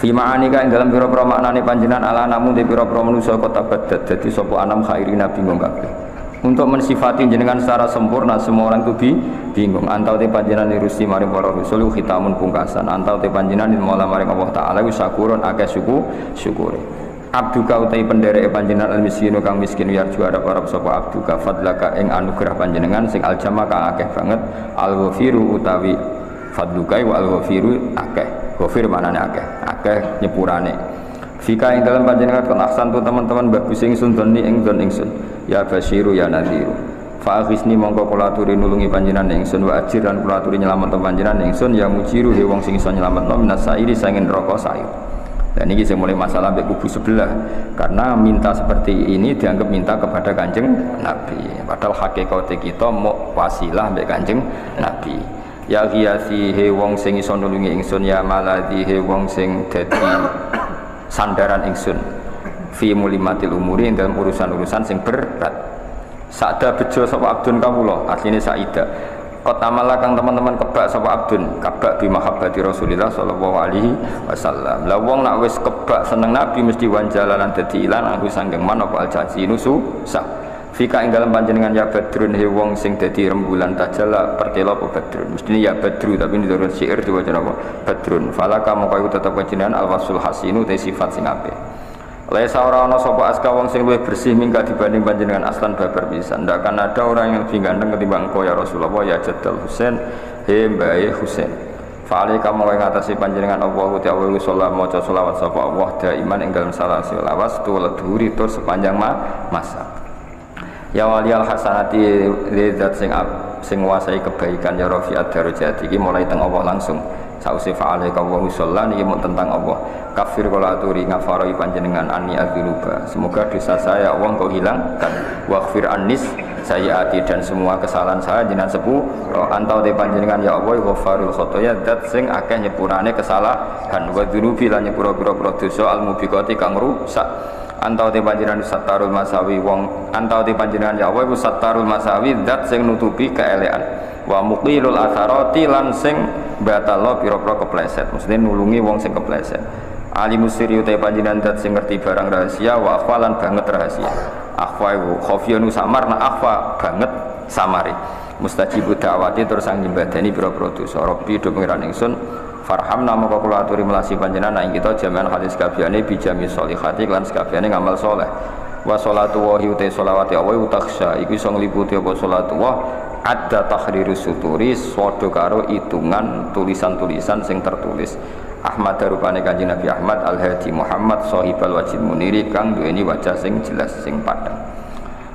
Fi ma'anika ing dalam pira-pira maknane panjenengan ala namun di pira-pira manusa kota badat dadi sapa anam khairina bingung kabeh. Untuk mensifati jenengan secara sempurna semua orang itu bingung. Antau te panjenengan nirusi maring para rasul khitamun pungkasan. Antau te panjenengan mola maring Allah taala wis syukurun akeh syukure. Abduka utai pendereke panjenengan al miskinu kang miskin yarju arep sapa abduka fadlaka ing anugerah panjenengan sing aljama kang akeh banget al ghafiru utawi fadluka wa al ghafiru akeh ghafir manane akeh nyepurane fika ing dalam panjenengan kon ahsan tu teman-teman bagus ingsun doni ing don ingsun ya basyiru ya nadhiru fa aghisni mongko kula aturi nulungi panjenengan ingsun wa ajir lan kula aturi nyelametno panjenengan ingsun ya mujiru he wong sing iso nyelametno minas sairi sanging neraka sair. Dan ini saya mulai masalah sampai kubu sebelah karena minta seperti ini dianggap minta kepada kanjeng Nabi padahal hakikatnya kita mau wasilah sampai kanjeng Nabi ya hiasi he wong sing iso nulungi ingsun ya maladi he wong sing dadi sandaran ingsun fi mulimatil umuri dalam urusan-urusan sing berat saada bejo sapa abdun kawula asline saida Qatamalah kang teman-teman kebak sapa abdun kabak bi mahabbati Rasulillah sallallahu alaihi wasallam. Lah wong nak wis kebak seneng Nabi mesti wanjalalan dadi ilan aku sanggeng man apa aljaji susah. Fika ing dalem panjenengan ya badrun he wong sing dadi rembulan tajala pertelo apa badrun. Mestine ya badru tapi nurut syair diwaca apa badrun. Falaka moko iku tetep panjenengan alwasul hasinu te sifat sing apik. Laisa ora ana sapa aska wong sing luwih bersih mingga dibanding panjenengan aslan babar pisan. Ndak kan ada orang yang lebih ganteng ketimbang engkau ya Rasulullah ya Jaddal Husain he mbae Husain. Fa'ali kamu ing ngatasi panjenengan Allah ta'ala sallallahu maca selawat sapa Allah daiman ing dalem salah selawat tul dhuhuri tur sepanjang masa. Ya waliyal hasanati lidzat sing nguasai kebaikan ya rafi'at darajat iki mulai teng Allah langsung sause fa'alaika wa sallan iki tentang Allah kafir kula aturi ngafaroi panjenengan ani adzunuba semoga dosa saya Allah kau hilangkan waghfir annis sayyiati dan semua kesalahan saya jenengan sepuro antau te panjenengan ya Allah ghafarul khotoya dat sing akeh nyepurane kesalahan wa dzunubi lan nyepura-pura dosa al mubiqati kang rusak antau te panjenengan sattarul masawi wong antau te panjenengan ya Allah iku sattarul masawi dat sing nutupi keelekan wa muqilul atharati lan sing batalo pira-pira kepleset maksudnya nulungi wong sing kepleset alimus siri utai panjenengan dat sing ngerti barang rahasia wa akhwalan banget rahasia akhwa iku khafiyanu samar na akhwa banget samari mustajibud da'wati terus sang nyembadani pira-pira dosa rabbi do pengiran ingsun farham nama kula aturi melasi panjenengan ing kita jami'an hadis kabehane bijami sholihati lan sakabehane ngamal saleh wa sholatu wa utai sholawati Allah utaksya iku iso ngliputi apa sholatu wa ada tahrirus suturi padha karo hitungan tulisan-tulisan sing tertulis Ahmad rupane Kanjeng Nabi Ahmad Al-Hadi Muhammad sahibal wajib muniri kang duweni wajah sing jelas sing padhang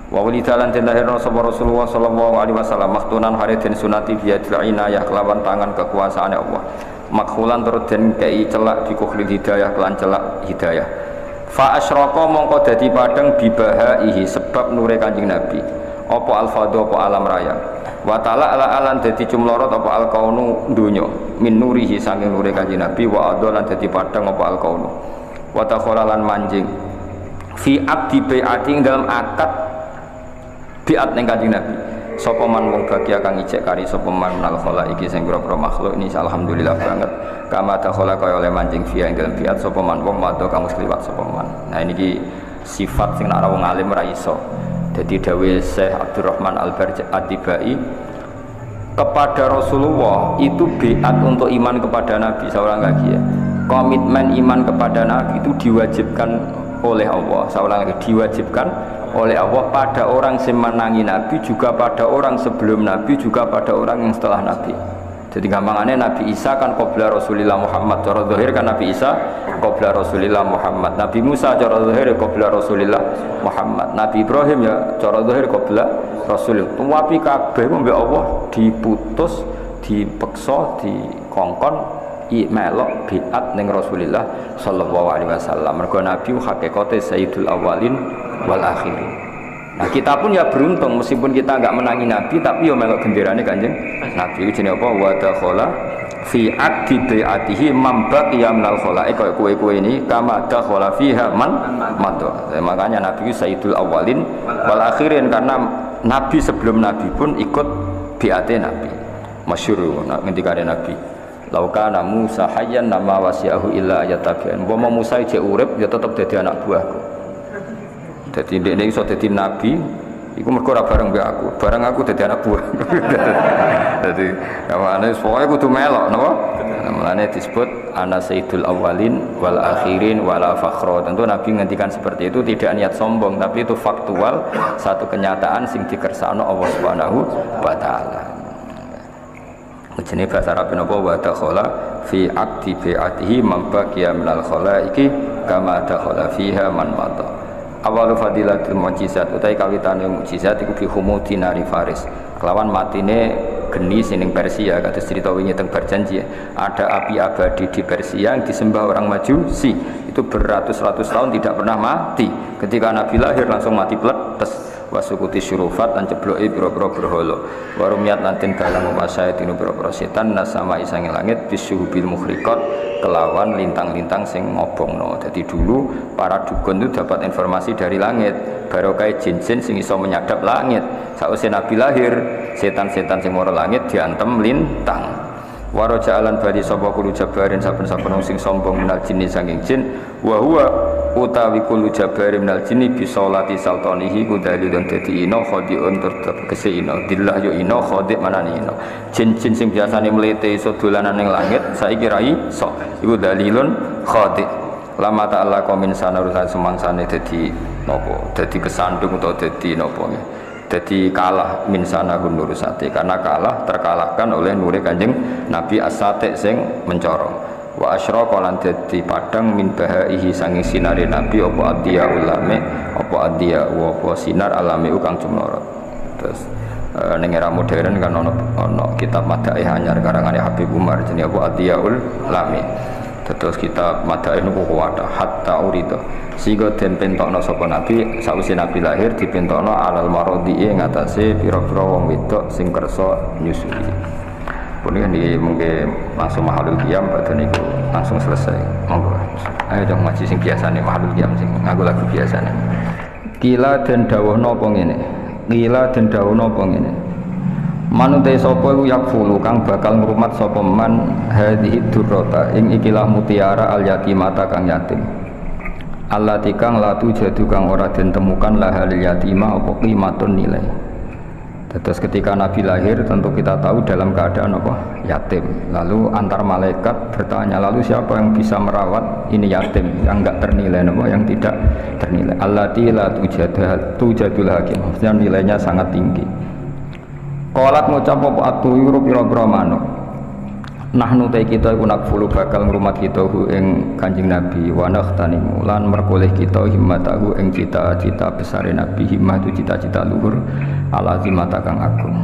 wa walidalan den lahirna sapa Rasulullah sallallahu alaihi wasallam maktunan haridin sunati biadil inayah kelawan tangan kekuasaane Allah makhulan tur den kei celak dikukhlil hidayah kelan celak hidayah fa asyraka mongko dadi padhang bibahaihi sebab nure Kanjeng Nabi apa al-fadhu apa alam raya wa ta'ala alan dadi cumlorot apa al-kaunu dunya min nurihi saking nure Kanjeng Nabi wa adolan dadi padhang apa al-kaunu wa takholalan manjing fi abdi bai'ati dalam akad biat ning Kanjeng Nabi sapa man wong bagia kang ijek kari sapa man nal khala iki sing pira-pira makhluk ini alhamdulillah banget kama takhala kaya oleh manjing fiya ing dalam biat sapa man wong madha kang musliwat sapa man nah ini sifat sing nek wong alim ra iso. Jadi dawuh Syekh Abdurrahman Al-Barjati kepada Rasulullah itu biat untuk iman kepada Nabi seorang lagi ya. Komitmen iman kepada Nabi itu diwajibkan oleh Allah. Seorang lagi diwajibkan oleh Allah pada orang yang menangi Nabi juga pada orang sebelum Nabi juga pada orang yang setelah Nabi. Jadi gampangannya Nabi Isa kan qabla Rasulillah Muhammad, cara zahir kan Nabi Isa qabla Rasulillah Muhammad, Nabi Musa cara zahir qabla Rasulillah Muhammad, Nabi Ibrahim ya cara zahir qabla Rasulillah. Tapi kabeh mbek Allah diputus, dipeksa, dikongkon melok biat ning Rasulillah sallallahu alaihi wasallam. Mergo Nabi hakikate sayyidul awalin wal akhirin. Nah kita pun ya beruntung meskipun kita enggak menangi Nabi tapi ya melok genderane Kanjeng Nabi itu jenenge apa wa dakhala fi aqdi bi'atihi man baqiya minal khala'iq kaya kowe-kowe ini kama dakhala fiha man madha. Makanya Nabi itu sayyidul awalin wal akhirin karena Nabi sebelum Nabi pun ikut bi'ate Nabi. Masyhur ngendikane Nabi laukana Musa hayyan nama wasi'ahu illa ayatabian. Umpama Musa jek urip ya tetep dadi anak buahku. Jadi dia iso dadi nabi, iku mergo ora bareng mbek aku, bareng aku dadi anak buah. Jadi namane pokoke kudu melok napa? Namane disebut ana sayyidul awalin wal akhirin wala fakhra. Tentu Nabi ngendikan seperti itu tidak niat sombong, tapi itu faktual, satu kenyataan sing dikersakno Allah Subhanahu wa taala. Jenenge bahasa Arab napa wa dakhala fi aqdi bi'atihi man baqiya minal khalaiqi kama dakhala fiha man mata. Awalu fadilatul mukjizat utai kawitane mukjizat iku bi humudi nari Faris. Kelawan matine geni sining Persia kados cerita wingi teng Berjanji ada api abadi di Persia yang disembah orang Majusi itu beratus-ratus tahun tidak pernah mati. Ketika Nabi lahir langsung mati pletes. Wasukuti syurufat dan cebloki biro-biro berhala warumiat lantin balang upasaya dinu biro-biro setan nasama isangi langit bisyuhubil mukhriqat kelawan lintang-lintang sing ngobongno. Jadi dulu para dukun itu dapat informasi dari langit barokah jin-jin sing iso menyadap langit. Sausé Nabi lahir setan-setan sing mara langit diantem lintang waro ja'alan badi sapa kulo jabarin saben-saben sing sombong minal jinni saking jin wa huwa utawi kulo jabarin minal jinni bisolati saltanihi kudalilun dadi ina khadiun tegese ina dillah yo ina khadik manane ina jin-jin sing biasane mlete iso dolanan ning langit saiki ra iso iku dalilun khadik lama ta'ala qamin sanarusan semangsane dadi napa dadi kesandung utawa dadi napa jadi kalah min sana nurusate karena kalah terkalahkan oleh nure Kanjeng Nabi as-sati sing mencorong wa asyraqa lan dadi padang min bahaihi sanging sinare Nabi apa adiya ulame apa adiya apa sinar alame kang cumlorot. Terus ning era modern kan ono kitab madaih anyar karangane Habib Umar jenenge Abu Athiyaul Lami. Terus kitab madaih niku kuwat hatta urida. Sehingga den pentokno sapa nabi sawise nabi lahir dipentokno alal marodi ing atase pira-pira wong wedok sing kersa nyusui. Punika niki mengke langsung mahalul qiyam badhe niku langsung selesai. Monggo. Ayo dong ngaji sing biasane mahalul qiyam sing nganggo lagu biasane. Kila den dawuhna apa ngene. Kila den dawuhna apa ngene. Manute sapa iku yakfulu kang bakal ngrumat sapa man hadhihi durrata ing ikilah mutiara al yatimata kang yatim. Allah tikang latu jadu kang ora den temukan lahal yatimah apa qimatun nilai. Terus ketika Nabi lahir tentu kita tahu dalam keadaan apa? Yatim. Lalu antar malaikat bertanya, lalu siapa yang bisa merawat ini yatim yang enggak ternilai apa? Yang tidak ternilai. Allati la tujadul hakim. Maksudnya nilainya sangat tinggi. Qalat ngucap apa atuyuru pira-pira manuk. Nahnu ta kita iku nakfulu bakal ngrumat kita hu ing Kanjeng Nabi wa nakhtanimu lan merkoleh kita himmatahu ing cita-cita besare Nabi himmah itu cita-cita luhur alazimata kang agung.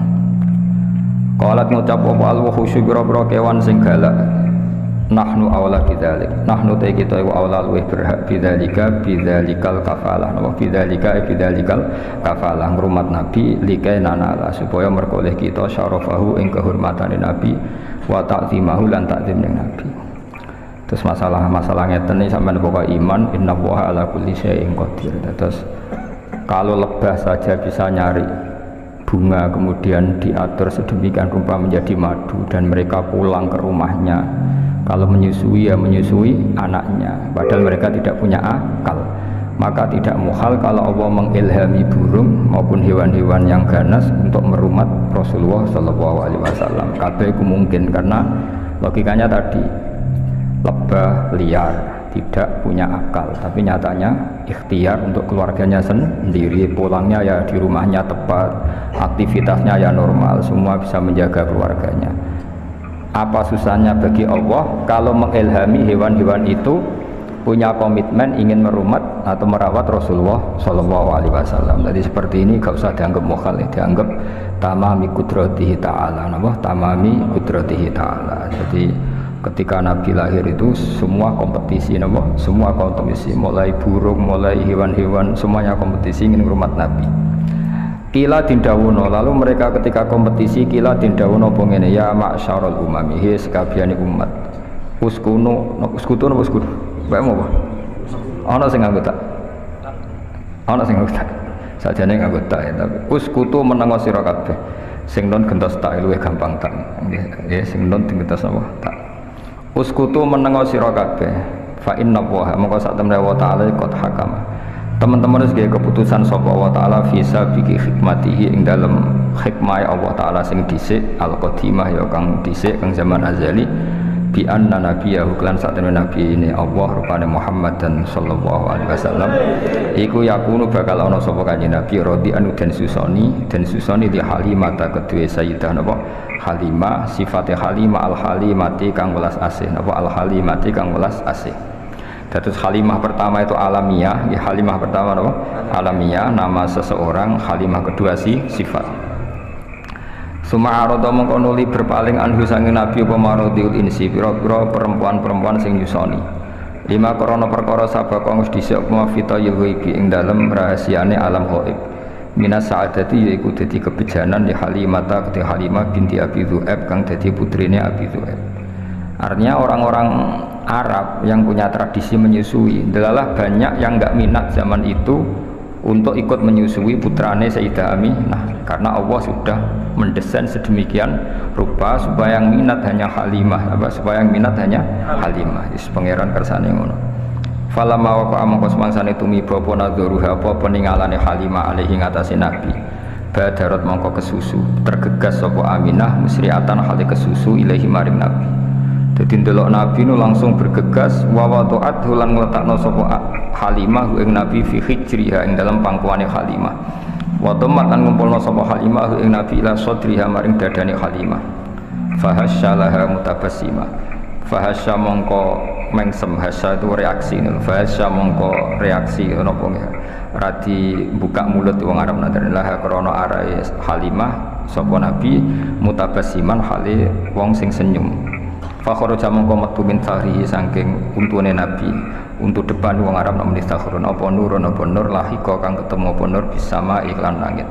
Qalat ngucap apa al-wuhusy bira-bira kewan sing galak nahnu aula bidzalik nahnu ta kita iku aula luweh berhak bidzalikal kafalah napa bidzalikal kafalah ngrumat Nabi likai nanala supaya merkoleh kita syarafahu ing kehormatane Nabi wa ta'zimahu lan ta'zim ning Nabi. Terus masalah ngeten iki sampean pokok iman innallaha ala kulli syai'in qadir. Terus kalau lebah saja bisa nyari bunga kemudian diatur sedemikian rupa menjadi madu dan mereka pulang ke rumahnya. Kalau menyusui ya menyusui anaknya padahal mereka tidak punya akal. Maka tidak muhal kalau Allah mengilhami burung maupun hewan-hewan yang ganas untuk merumat Rasulullah SAW. Kabeh itu mungkin karena logikanya tadi lebah liar tidak punya akal, tapi nyatanya ikhtiar untuk keluarganya sendiri, pulangnya ya di rumahnya tepat, aktivitasnya ya normal, semua bisa menjaga keluarganya. Apa susahnya bagi Allah kalau mengilhami hewan-hewan itu punya komitmen ingin merumat atau merawat Rasulullah SAW. Jadi seperti ini gak usah dianggap mukhal, dianggap tamami kudratihi ta'ala. Tamami kudratihi ta'ala. Jadi ketika Nabi lahir itu semua kompetisi, semua kompetisi, mulai burung, mulai hewan-hewan, semuanya kompetisi ingin merumat Nabi. Kila dindawuno, lalu mereka ketika kompetisi kila dindawuno pengene ya ma'syarul umami, he sekabiani umat. Uskutu bae mau apa? Ana sing nganggo tak. Ana sing nganggo tak. Sajane nganggo tak ya, tapi uskutu menengo sira kabeh. Sing non gentos tak luwih gampang tak. Nggih, sing non gentos apa? Tak. Uskutu menengo sira kabeh. Fa inna wa mongko sak temne wa ta'ala qad hakama. Teman-teman harus gaya keputusan sapa Allah Ta'ala visa biki hikmatihi ing dalam hikmah Allah Ta'ala sing dhisik al-qadimah ya kang dhisik kang zaman azali bi anna nabiyahu lan satene nabi ini Allah rupane Muhammad dan sallallahu alaihi wasallam iku yakunu bakal ana sapa kanjeng nabi radi anu den susoni di Halimah ta kedue sayyidah napa Halimah sifate Halimah al halimati kang welas asih napa al halimati kang welas asih. Terus Halimah pertama itu alamiah, ya Halimah pertama napa alamiah nama seseorang, Halimah kedua sifat. Suma arada mongko nuli berpaling anhu sange nabi apa maradiul insi pira-pira perempuan-perempuan sing nyusoni. Lima krana perkara sabaka wis dhisik apa fitayil ghaibi ing dalem rahasiane alam ghaib. Minas sa'adati yaiku dadi kebejanan di Halimah ke Halimah binti Abi Dzu'aib kang dadi putrine Abi Dzu'aib. Artinya orang-orang Arab yang punya tradisi menyusui adalah banyak yang enggak minat zaman itu untuk ikut menyusui putrane Sayyidah Aminah karena Allah sudah mendesain sedemikian rupa supaya yang minat hanya Halimah supaya yang minat hanya Halimah is pangeran kersane ngono. Falamma waqa amangka semangsane tumiba apa nadzuruha apa peningalane Halimah alaihi ngatasi Nabi badarat mangka kesusu tergegas sapa Aminah musriatan hale kesusu ilahi maring Nabi. Jadi ndelok Nabi nu langsung bergegas wa wa'at lan ngletakno sapa Halimah ing Nabi fi hijriha ing dalam pangkuane Halimah. Wa dhammat lan ngumpulna sapa Halimah ing Nabi ila sadriha maring dadane Halimah. Fahasyalaha mutabassima. Fahasya mongko mengsem hasya itu reaksi nul. Fahasya mongko reaksi napa nggih. Radi buka mulut wong Arab nadarilah krana arahe Halimah sapa nabi mutabassiman hale wong sing senyum. Fa kharaja mongko metu min sahrihi saking untune nabi, untuk depan wong Arab nek menistakhurun apa nurun apa nur lahika kang ketemu apa nur bisama iklan langit.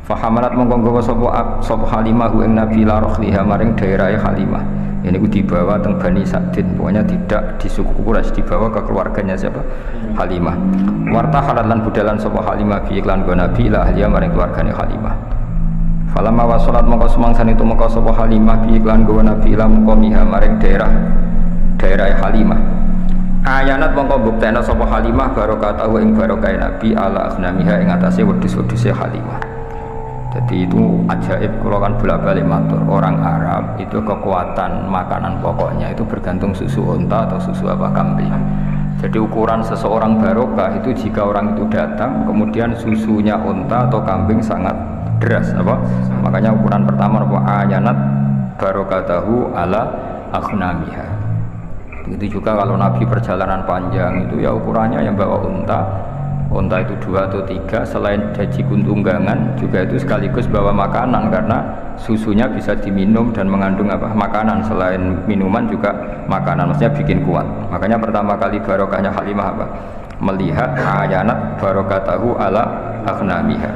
Fa hamalat mongko nggawa sapa Halimah ing nabi la rohliha maring daerahe Halimah. Ini ku dibawa teng Bani Sa'din, pokoknya tidak di suku Quraisy, dibawa ke keluarganya siapa? Halimah. Warta halalan budalan sapa Halimah bi iklan go nabi la ahliya maring keluargane Halimah. Falamma wasalat mongko semangsan itu mongko sapa Halimah bi iklan go nabi la mongko miha maring daerah Halimah. Ayanat mongko buktena sapa Halimah barokatahu ing barokahe nabi ala aghnamiha ing atase wedhus-wedhuse Halimah. Jadi itu ajaib, kalau kan bolak-balik matur orang Arab itu kekuatan makanan pokoknya itu bergantung susu unta atau susu apa kambing. Jadi ukuran seseorang barokah itu jika orang itu datang kemudian susunya unta atau kambing sangat deras apa? Makanya ukuran pertama apa? Ayanat barokatahu ala aghnamiha. Begitu juga kalau Nabi perjalanan panjang itu ya ukurannya yang bawa unta itu 2 atau 3, selain daji tunggangan juga itu sekaligus bawa makanan karena susunya bisa diminum dan mengandung apa makanan, selain minuman juga makanan, maksudnya bikin kuat. Makanya pertama kali barokahnya Halimah apa? Melihat ayanat barokatahu ala aghnamiha.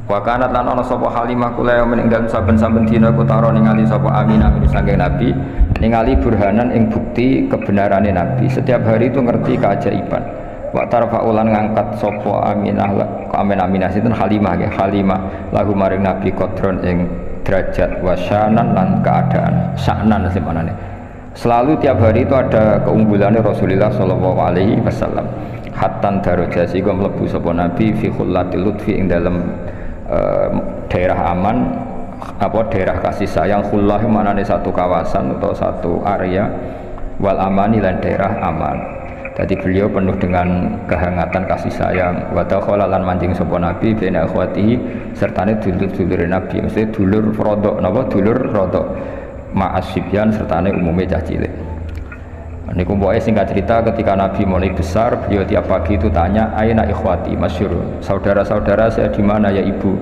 Wa kanat lan ana sapa Halimah kula ing dalem saben-saben dina kutara ningali sapa Aminah min saking Nabi, ningali burhanan ing bukti kebenarane Nabi. Setiap hari itu ngerti keajaiban. Wa tarfa'ulan ngangkat sapa Aminah sinten Halimah nggih. Halimah lahu maring Nabi qadron ing derajat wasyanan lan keadaan. Sya'nan semanane. Selalu tiap hari itu ada keunggulannya Rasulullah sallallahu alaihi wasallam. Hattan darajah sing mlebu sapa Nabi fi khullatil lutfi ing dalam daerah aman apa daerah kasih sayang. Khullah manane satu kawasan atau satu area, wal amani lan daerah aman. Jadi beliau penuh dengan kehangatan kasih sayang. Wa takhala lan mancing sapa Nabi bena akhwatihi sertane dulur-dulur Nabi, mesti dulur rodok napa dulur rodok ma'asibyan sertane umume cah cilik. Niku pokoke singkat cerita ketika Nabi mulai besar, beliau tiap pagi itu tanya, "Aina ikhwati?" Masyhur. Saudara-saudara saya di mana ya Ibu?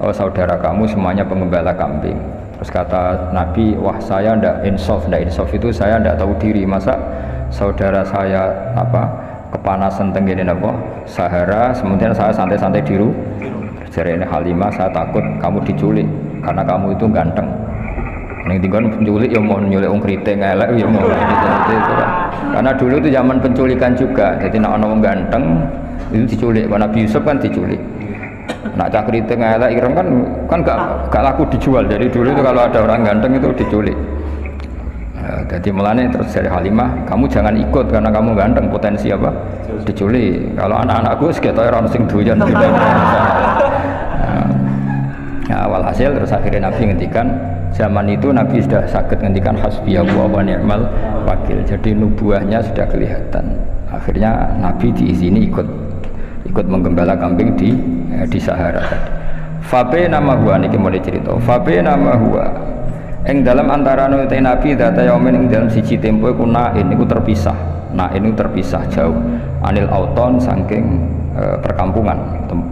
Oh, saudara kamu semuanya pengembala kambing. Terus kata Nabi, "Wah, saya ndak insaf itu saya ndak tahu diri, masa saudara saya apa kepanasan tenggene napa Sahara, sementara saya santai-santai di rumah." Jarene Halimah, "Saya takut kamu diculik karena kamu itu ganteng." Ning tinggon penculik ya mau nyulik wong kriting elek ya mau gitu kan. Karena dulu itu zaman penculikan juga. Jadi nek ana wong ganteng itu diculik. Nabi Yusuf kan diculik. Nak cah kriting elek ireng kan gak laku dijual. Jadi dulu itu kalau ada orang ganteng itu diculik. Jadi mulane terus dari Halimah, "Kamu jangan ikut karena kamu ganteng, potensi apa? Diculik. Kalau anak-anakku seketoke ora sing doyan." Awal hasil terus akhirnya Nabi ngendikan, zaman itu Nabi sudah sakit ngendikan hasbiyallahu wa ni'mal wakil. Jadi nubuahnya sudah kelihatan. Akhirnya Nabi diizini ikut menggembala kambing di Sahara tadi. Fabe nama huwa niki mulai cerita. Fabe nama huwa. Ing dalam antara nuti Nabi data yaumin ing dalam siji tempo iku nain niku terpisah. Nain niku terpisah jauh anil auton saking perkampungan,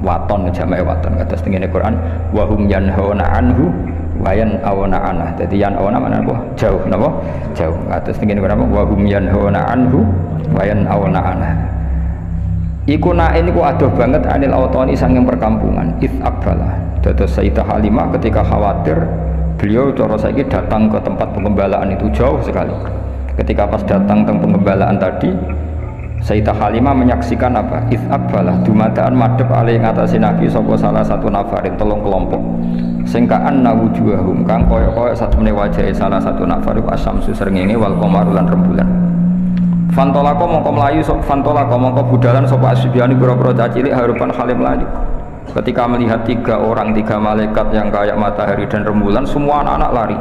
waton jamae waton kata setengene Quran wa hum yanhauna anhu wa yan'auna anah. Jadi yan'auna mana apa? Jauh napa? Jauh. Kata setengene Quran wa hum yanhauna anhu wa yan'auna anah. Iku nain iku adoh banget anil autoni saking perkampungan. Id akbala. Dados Sayyidah Halimah ketika khawatir, beliau cara saiki datang ke tempat pengembalaan itu jauh sekali. Ketika pas datang ke pengembalaan tadi, Sayyidah Halimah menyaksikan apa? Its'abbalah dumadaan madhep alih ngatasi Nabi sapa salah satu nafarin telung kelompok. Sing ka'anna wujuhahum kang kaya-kaya satemene wajahe salah satu nafar iku asamsu srengenge wal qamar lan rembulan. Fantolako mongko mlayu fantolako mongko budalan sapa asbiani pira-pira cacilik harupan halim mlayu. Ketika melihat 3 malaikat yang kayak matahari dan rembulan, semua anak-anak lari.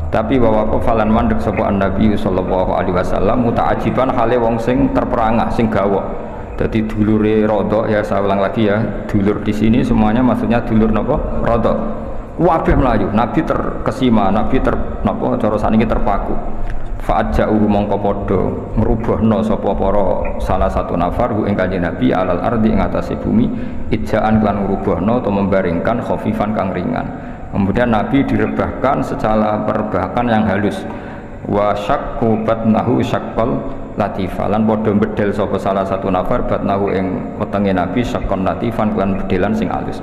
Tapi bahwa kofalan mandek sapa Nabi sallallahu alaihi wasallam muta'ajiban hale wong sing terperangah sing gawok. Jadi dulure rodok ya, saya ulang lagi ya, dulur di sini semuanya maksudnya dulur napa? Rodok. Kabeh melayu. Nabi terkesima, Nabi napa cara saniki terpaku. Fa'aja'uhu mongko padha ngrubahna sapa para salah satu nafar ing Kanjeng Nabi alal ardi ing atase bumi ijaan lan ngrubahna atau membaringkan khafifan kang ringan. Kemudian Nabi direbahkan secara perebahan yang halus. Wa syaqqu batnahu syaqqal latifah lan padha bedel sapa salah satu nafar batnahu ing wetenge Nabi syaqqan latifan lan bedelan sing halus.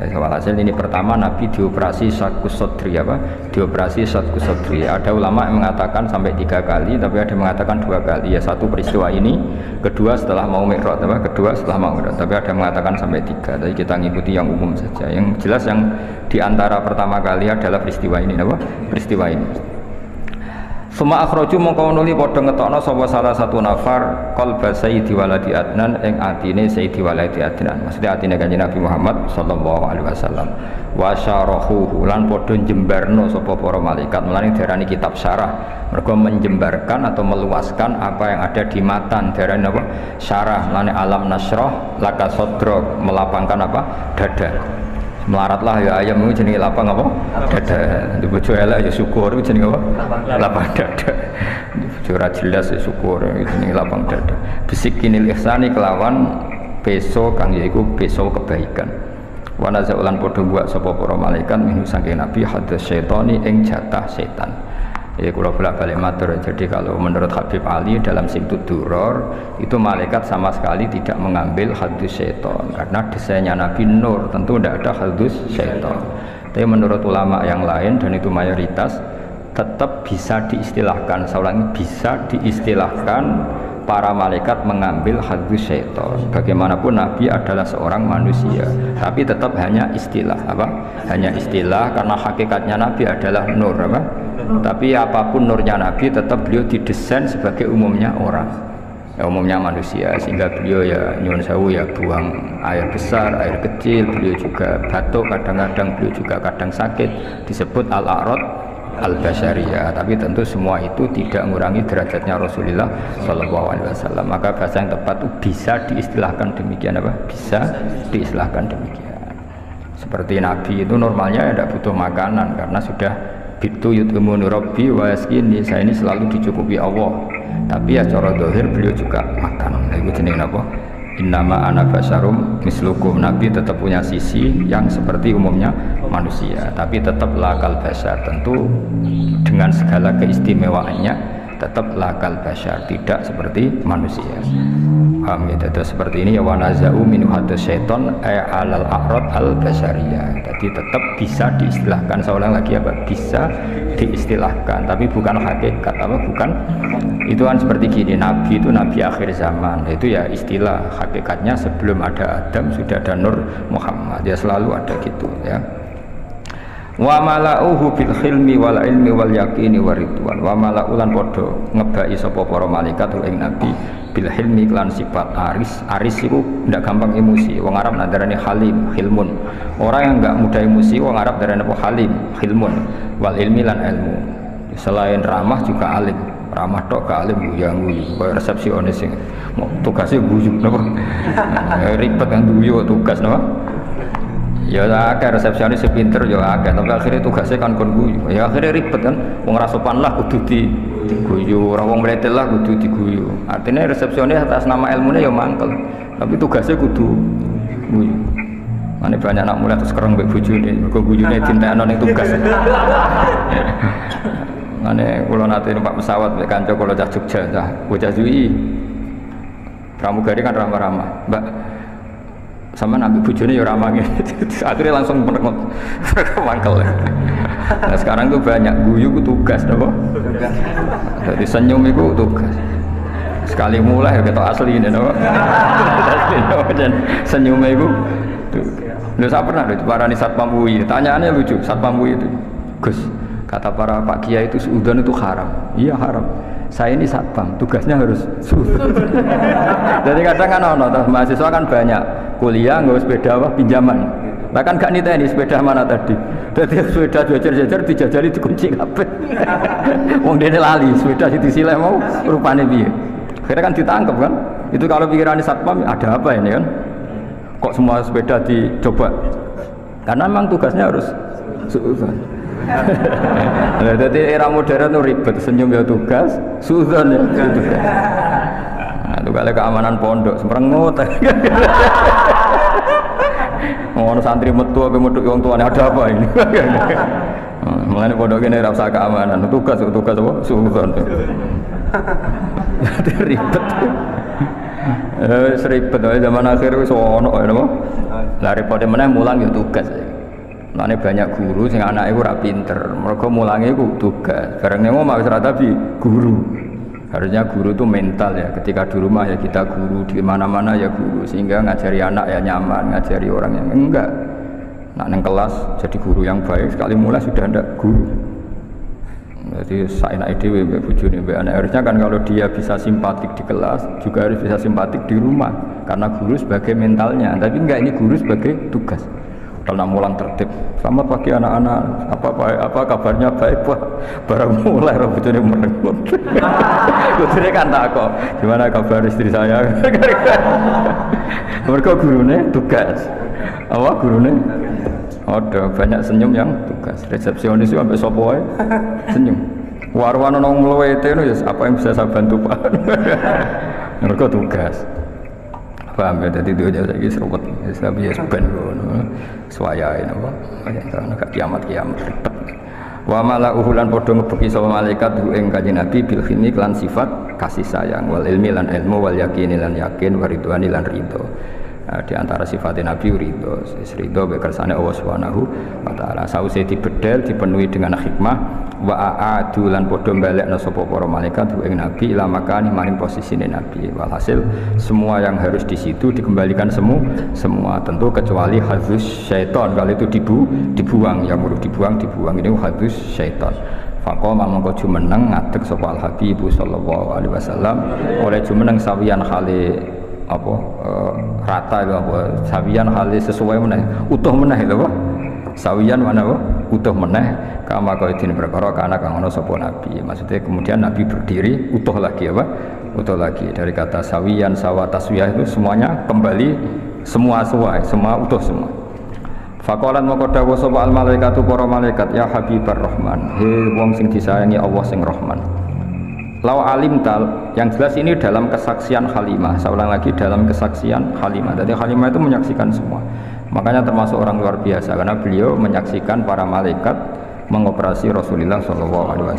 Walhasil ini pertama Nabi dioperasi syaqqus sodri apa? Dioperasi syaqqus sodri. Ada ulama yang mengatakan sampai 3 kali, tapi ada yang mengatakan 2 kali. Ya satu peristiwa ini, kedua setelah mau mi'raj, apa? Kedua setelah mau mi'raj. Tapi ada yang mengatakan sampai 3. Jadi kita ngikuti yang umum saja. Yang jelas yang diantara pertama kali adalah peristiwa ini, apa? Peristiwa ini. Suma akhraju mongko nuli padha ngetokno sapa salah satu nafar qalba sayyidi waladi adnan ing atine sayyidi waladi adnan. Maksudnya atine Kanjeng Nabi Muhammad sallallahu alaihi wasallam. Wa syarahu lan padha njembarno sapa para malaikat. Mulane diarani kitab syarah. Mergo menjembarkan atau meluaskan apa yang ada di matan. Diarani apa? Syarah. Mulane alam nasrah laka sadrak, melapangkan apa? Dada. Melaratlah ya ayam itu jenenge lapang apa? Dada. Di bojo elek ya syukur itu jenenge apa? Lapang dada. Di bojo ora jelas ya syukur itu jenenge lapang dada. Bisikinil ihsani kelawan peso kang yaiku peso kebaikan. Wa nazaulan padha buat sapa para malaikat minhu saking Nabi hadas syaitani ing jatah setan. Ya kula bolak-balik matur. Jadi kalau menurut Habib Ali dalam Simtud Duror itu malaikat sama sekali tidak mengambil hadus syaitan karena desainnya Nabi nur, tentu tidak ada hadus syaitan. Tapi menurut ulama yang lain dan itu mayoritas tetap bisa diistilahkan, seorang bisa diistilahkan para malaikat mengambil hadus syaitan. Bagaimanapun Nabi adalah seorang manusia, tapi tetap hanya istilah apa? Hanya istilah karena hakikatnya Nabi adalah nur apa? Tapi apapun nurnya Nabi tetap beliau didesain sebagai umumnya orang, ya, umumnya manusia, sehingga beliau ya nyuwun sewu ya buang air besar, air kecil, beliau juga batuk kadang-kadang, beliau juga kadang sakit, disebut al-a'rad al-basyariyah. Tapi tentu semua itu tidak mengurangi derajatnya Rasulullah SAW. Maka bahasa yang tepat itu bisa diistilahkan demikian apa? Bisa diistilahkan demikian. Seperti Nabi itu normalnya ya tidak butuh makanan karena sudah bitu yut'imuni rabbi wa yaskini, saya ini selalu dicukupi Allah. Tapi ya cara zahir beliau juga makan. Itu jenenge apa? Innama ana basyarum mislukum. Nabi tetap punya sisi yang seperti umumnya manusia, tapi tetap lakal basyar, tentu dengan segala keistimewaannya tetap lakal basyar, tidak seperti manusia. Paham ya? Terus seperti ini ya wanazau min hadas syaiton alal a'rad al basyariyah. Jadi tetap bisa diistilahkan, seorang lagi apa? Bisa diistilahkan, tapi bukan hakikat apa? Bukan. Itu kan seperti gini, Nabi itu Nabi akhir zaman, itu ya istilah, hakikatnya sebelum ada Adam sudah ada Nur Muhammad, ya selalu ada gitu ya. Wa mala'uhu bil khilmi wal ilmi wal yaqini waridwan. Wa mala'ulan padha ngebai sapa para malaikat ing Nabi bil hilmi lan sifat aris itu ndak gampang emosi. Wong Arab nadarane halim, hilmun. Orang yang enggak mudah emosi wong Arab darane apa? Halim, hilmun. Wal ilmi lan ilmu. Selain ramah juga alim. Ramah tok gak alim guyu-guyu. Kaya resepsionis sing tugasnya guyu napa? Ribet kan guyu tugas napa? Ya akeh resepsionis sepinter ya akeh, tapi akhirnya tugasnya kan kon guyu. Ya akhirnya ribet kan. Wong ra sopan lah kudu diguyu, ora wong mletel lah kudu diguyu. Artinya resepsionis atas nama ilmunya ya mangkel, tapi tugasnya kudu guyu. Mane banyak anak muda terus kereng mbek bojone, mergo guyune dintekno ning tugas. Mane kula nate numpak pesawat mbek kanca kula cah Jogja, cah bocah UI. Pramugari kan ramah-ramah. Mbak sama nabi bojone ya ramah gitu. Akhirnya langsung menengok mangkel. Nah sekarang tuh banyak guyu ku tugas apa? Jadi senyum itu tugas. Sekali mulai ya kita asli ini apa? Senyum itu. Lu saya pernah diparani Satpam UI. Tanyaannya lucu, Satpam UI itu. Gus, kata para Pak Kiai itu suudzon itu haram. Iya haram. Saya ini satpam, tugasnya harus suudzon. Jadi kadang kan mahasiswa kan banyak kuliah nggak sepeda apa pinjaman. Bahkan gak nita ini sepeda mana tadi. Jadi sepeda jajar-jajar dijajali dikunci kabeh. Wong dene lali, sepeda disileh mau rupane piye. Akhirnya kan ditangkap kan. Itu kalau pikiran satpam ada apa ini kan? Kok semua sepeda dicoba? Karena memang tugasnya harus suudzon. Lah dadi era modern tuh ribet, senyum ya tugas, suudzon ya tugas. Nah, itu kali keamanan pondok semrengut. Ngono santri metu ape metu wong tuane ada apa ini? Mulane pondok kene ora usah keamanan, tugas apa? Suudzon. Ribet. Seribet zaman akhir wis ono napa. Lah repote meneh mulang ya tugas. Lane banyak guru sing anake ora pinter. Mergo mulange iku tugas. Bareng nang omah wis ora tapi guru. Harusnya guru itu mental ya. Ketika di rumah ya kita guru, di mana-mana ya guru sehingga ngajari anak ya nyaman, ngajari orang yang enggak. Nak nang kelas jadi guru yang baik sekali mulai sudah ndak guru. Jadi saya dhewe mbek bojone mbek anak harusnya kan kalau dia bisa simpatik di kelas juga harus bisa simpatik di rumah karena guru sebagai mentalnya, tapi enggak, ini guru sebagai tugas. Kalau mulang tertib, selamat pagi anak-anak, apa kabarnya baik Pak? Baru mulai bojone merengut. Bojone kan takok, gimana kabar istri saya? Mergo gurune tugas. Apa gurune? Ada banyak senyum yang tugas. Resepsionis itu sampai sopo ae senyum. Warwana nang mlewete ya apa yang bisa saya bantu Pak? Mereka tugas. Paham ya, jadi itu aja saiki serupet. Tapi ya ben ngono. Suwayae napa? Karena kiamat ribet. Wa mala uhulan padha ngebeki sapa malaikat ing Kanjeng Nabi bil khini lan sifat kasih sayang wal ilmi lan ilmu wal yakini lan yakin waridwani lan ridho. Di antara sifatnya Nabi ridho bekersane Allah Subhanahu wa taala. Sause dibedel dipenuhi dengan hikmah wa aadu lan padha balekna sapa para malaikat ing Nabi ila makani maring posisine Nabi. Walhasil semua yang harus di situ dikembalikan semua tentu kecuali hadzus syaitan. Kalau itu dibuang, yang perlu dibuang ini hadzus syaitan. Faqama mongko jumeneng ngadeg sapa al Habib sallallahu alaihi wasallam oleh jumeneng sawiyan khali apa rata itu apa sawiyan hal sesuai meneh utuh meneh lho Pak sawiyan mana apa utuh meneh kama kaya dene perkara kana kang ana sapa nabi, maksudnya kemudian nabi berdiri utuh lagi apa utuh lagi dari kata sawiyan sawa taswiyah itu semuanya kembali semua utuh semua. Faqalan moko dawuh sapa al malaikatu para malaikat ya habibar rahman, he wong sing disayangi Allah sing rahman. Lau alim tal, yang jelas ini dalam kesaksian Halimah. Saya ulang lagi, dalam kesaksian Halimah. Jadi Halimah itu menyaksikan semua. Makanya termasuk orang luar biasa karena beliau menyaksikan para malaikat mengoperasi Rasulullah SAW.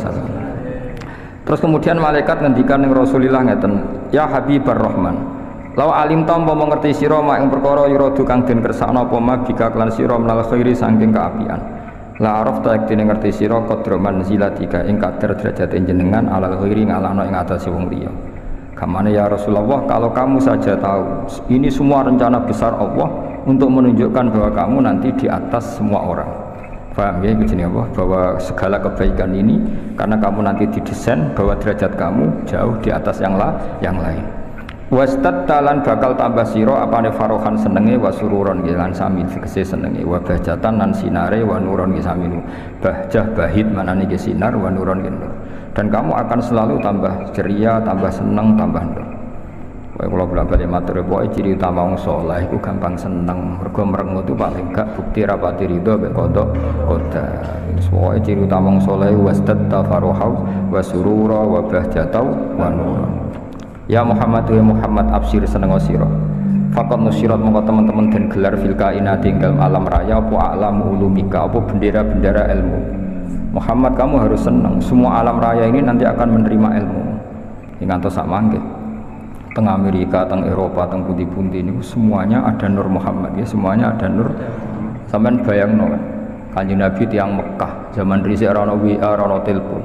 Terus kemudian malaikat ngendikan dengan Rasulullah ngeten, ya Habibar Rahman. Lau alim tal mau mengerti sira mak ing perkara yuradu kang den kersakno apa ma bika klan sira menal khairi saking keapian. La araf ta dene ngerti sira qadra manzilatika ing kadar derajat jenengan alal ghairi ngalahno ing atase wong liya. Kamane ya Rasulullah, kalau kamu saja tahu ini semua rencana besar Allah untuk menunjukkan bahwa kamu nanti di atas semua orang. Paham ya begini apa? Bahwa segala kebaikan ini karena kamu nanti didesain bahwa derajat kamu jauh di atas yang lain. Wastad talan bakal tambah siro apane farohan senenge wasururon gilan samil sekese senenge wa bahjatan nan sinare wa nuron gisamilu bahjah bahid manane ge sinar wa nuron nur dan kamu akan selalu tambah ceria, tambah seneng, tambah nur. Wae kula bolak-balik matur pokoke ciri utama wong saleh iku gampang seneng, mergo merengut itu paling gak bukti rapati ridho mek kodok qadar. Pokoke ciri utama wong saleh wastad tafaruhau wasurura wa bahjatau wa nuron. Ya Muhammad wa Muhammad absir seneng sira. Faqat nusirat mongko teman-teman den gelar fil kainati ing dalam alam raya apa alam ulumika apa bendera-bendera ilmu. Muhammad kamu harus senang semua alam raya ini nanti akan menerima ilmu. Ngantos sak mangke. Teng Amerika, teng Eropa, teng pundi-pundi ini semuanya ada nur Muhammad ya, semuanya ada nur. Sampeyan bayangno Kanjeng Nabi tiyang Mekah zaman dhisik ora ono WA, ora ono telepon.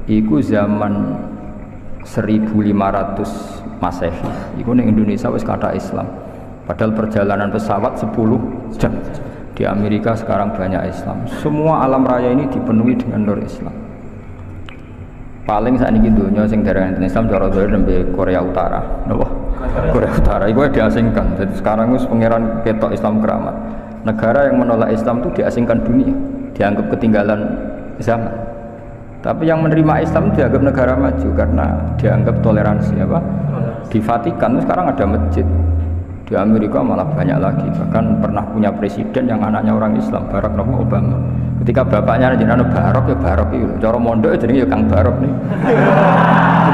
Iku zaman 1500 Masehi. Iku ning Indonesia wis kathah Islam. Padahal perjalanan pesawat 10 jam. Di Amerika sekarang banyak Islam. Semua alam raya ini dipenuhi dengan nur Islam. Paling saat ini dunia sing darah Islam cara doa nembe Korea Utara. Napa? Korea Utara iku diasingkan. Jadi sekarang wis pangeran ketok Islam keramat. Negara yang menolak Islam itu diasingkan dunia, dianggap ketinggalan zaman. Tapi yang menerima Islam dianggap negara maju karena dianggap toleransi apa? Di Vatikan sekarang ada masjid. Di Amerika malah banyak lagi, bahkan pernah punya presiden yang anaknya orang Islam, Barack Obama. Ketika bapaknya jenenge Barok ya Barok itu, cara mondok jenenge ya Kang Barok nih.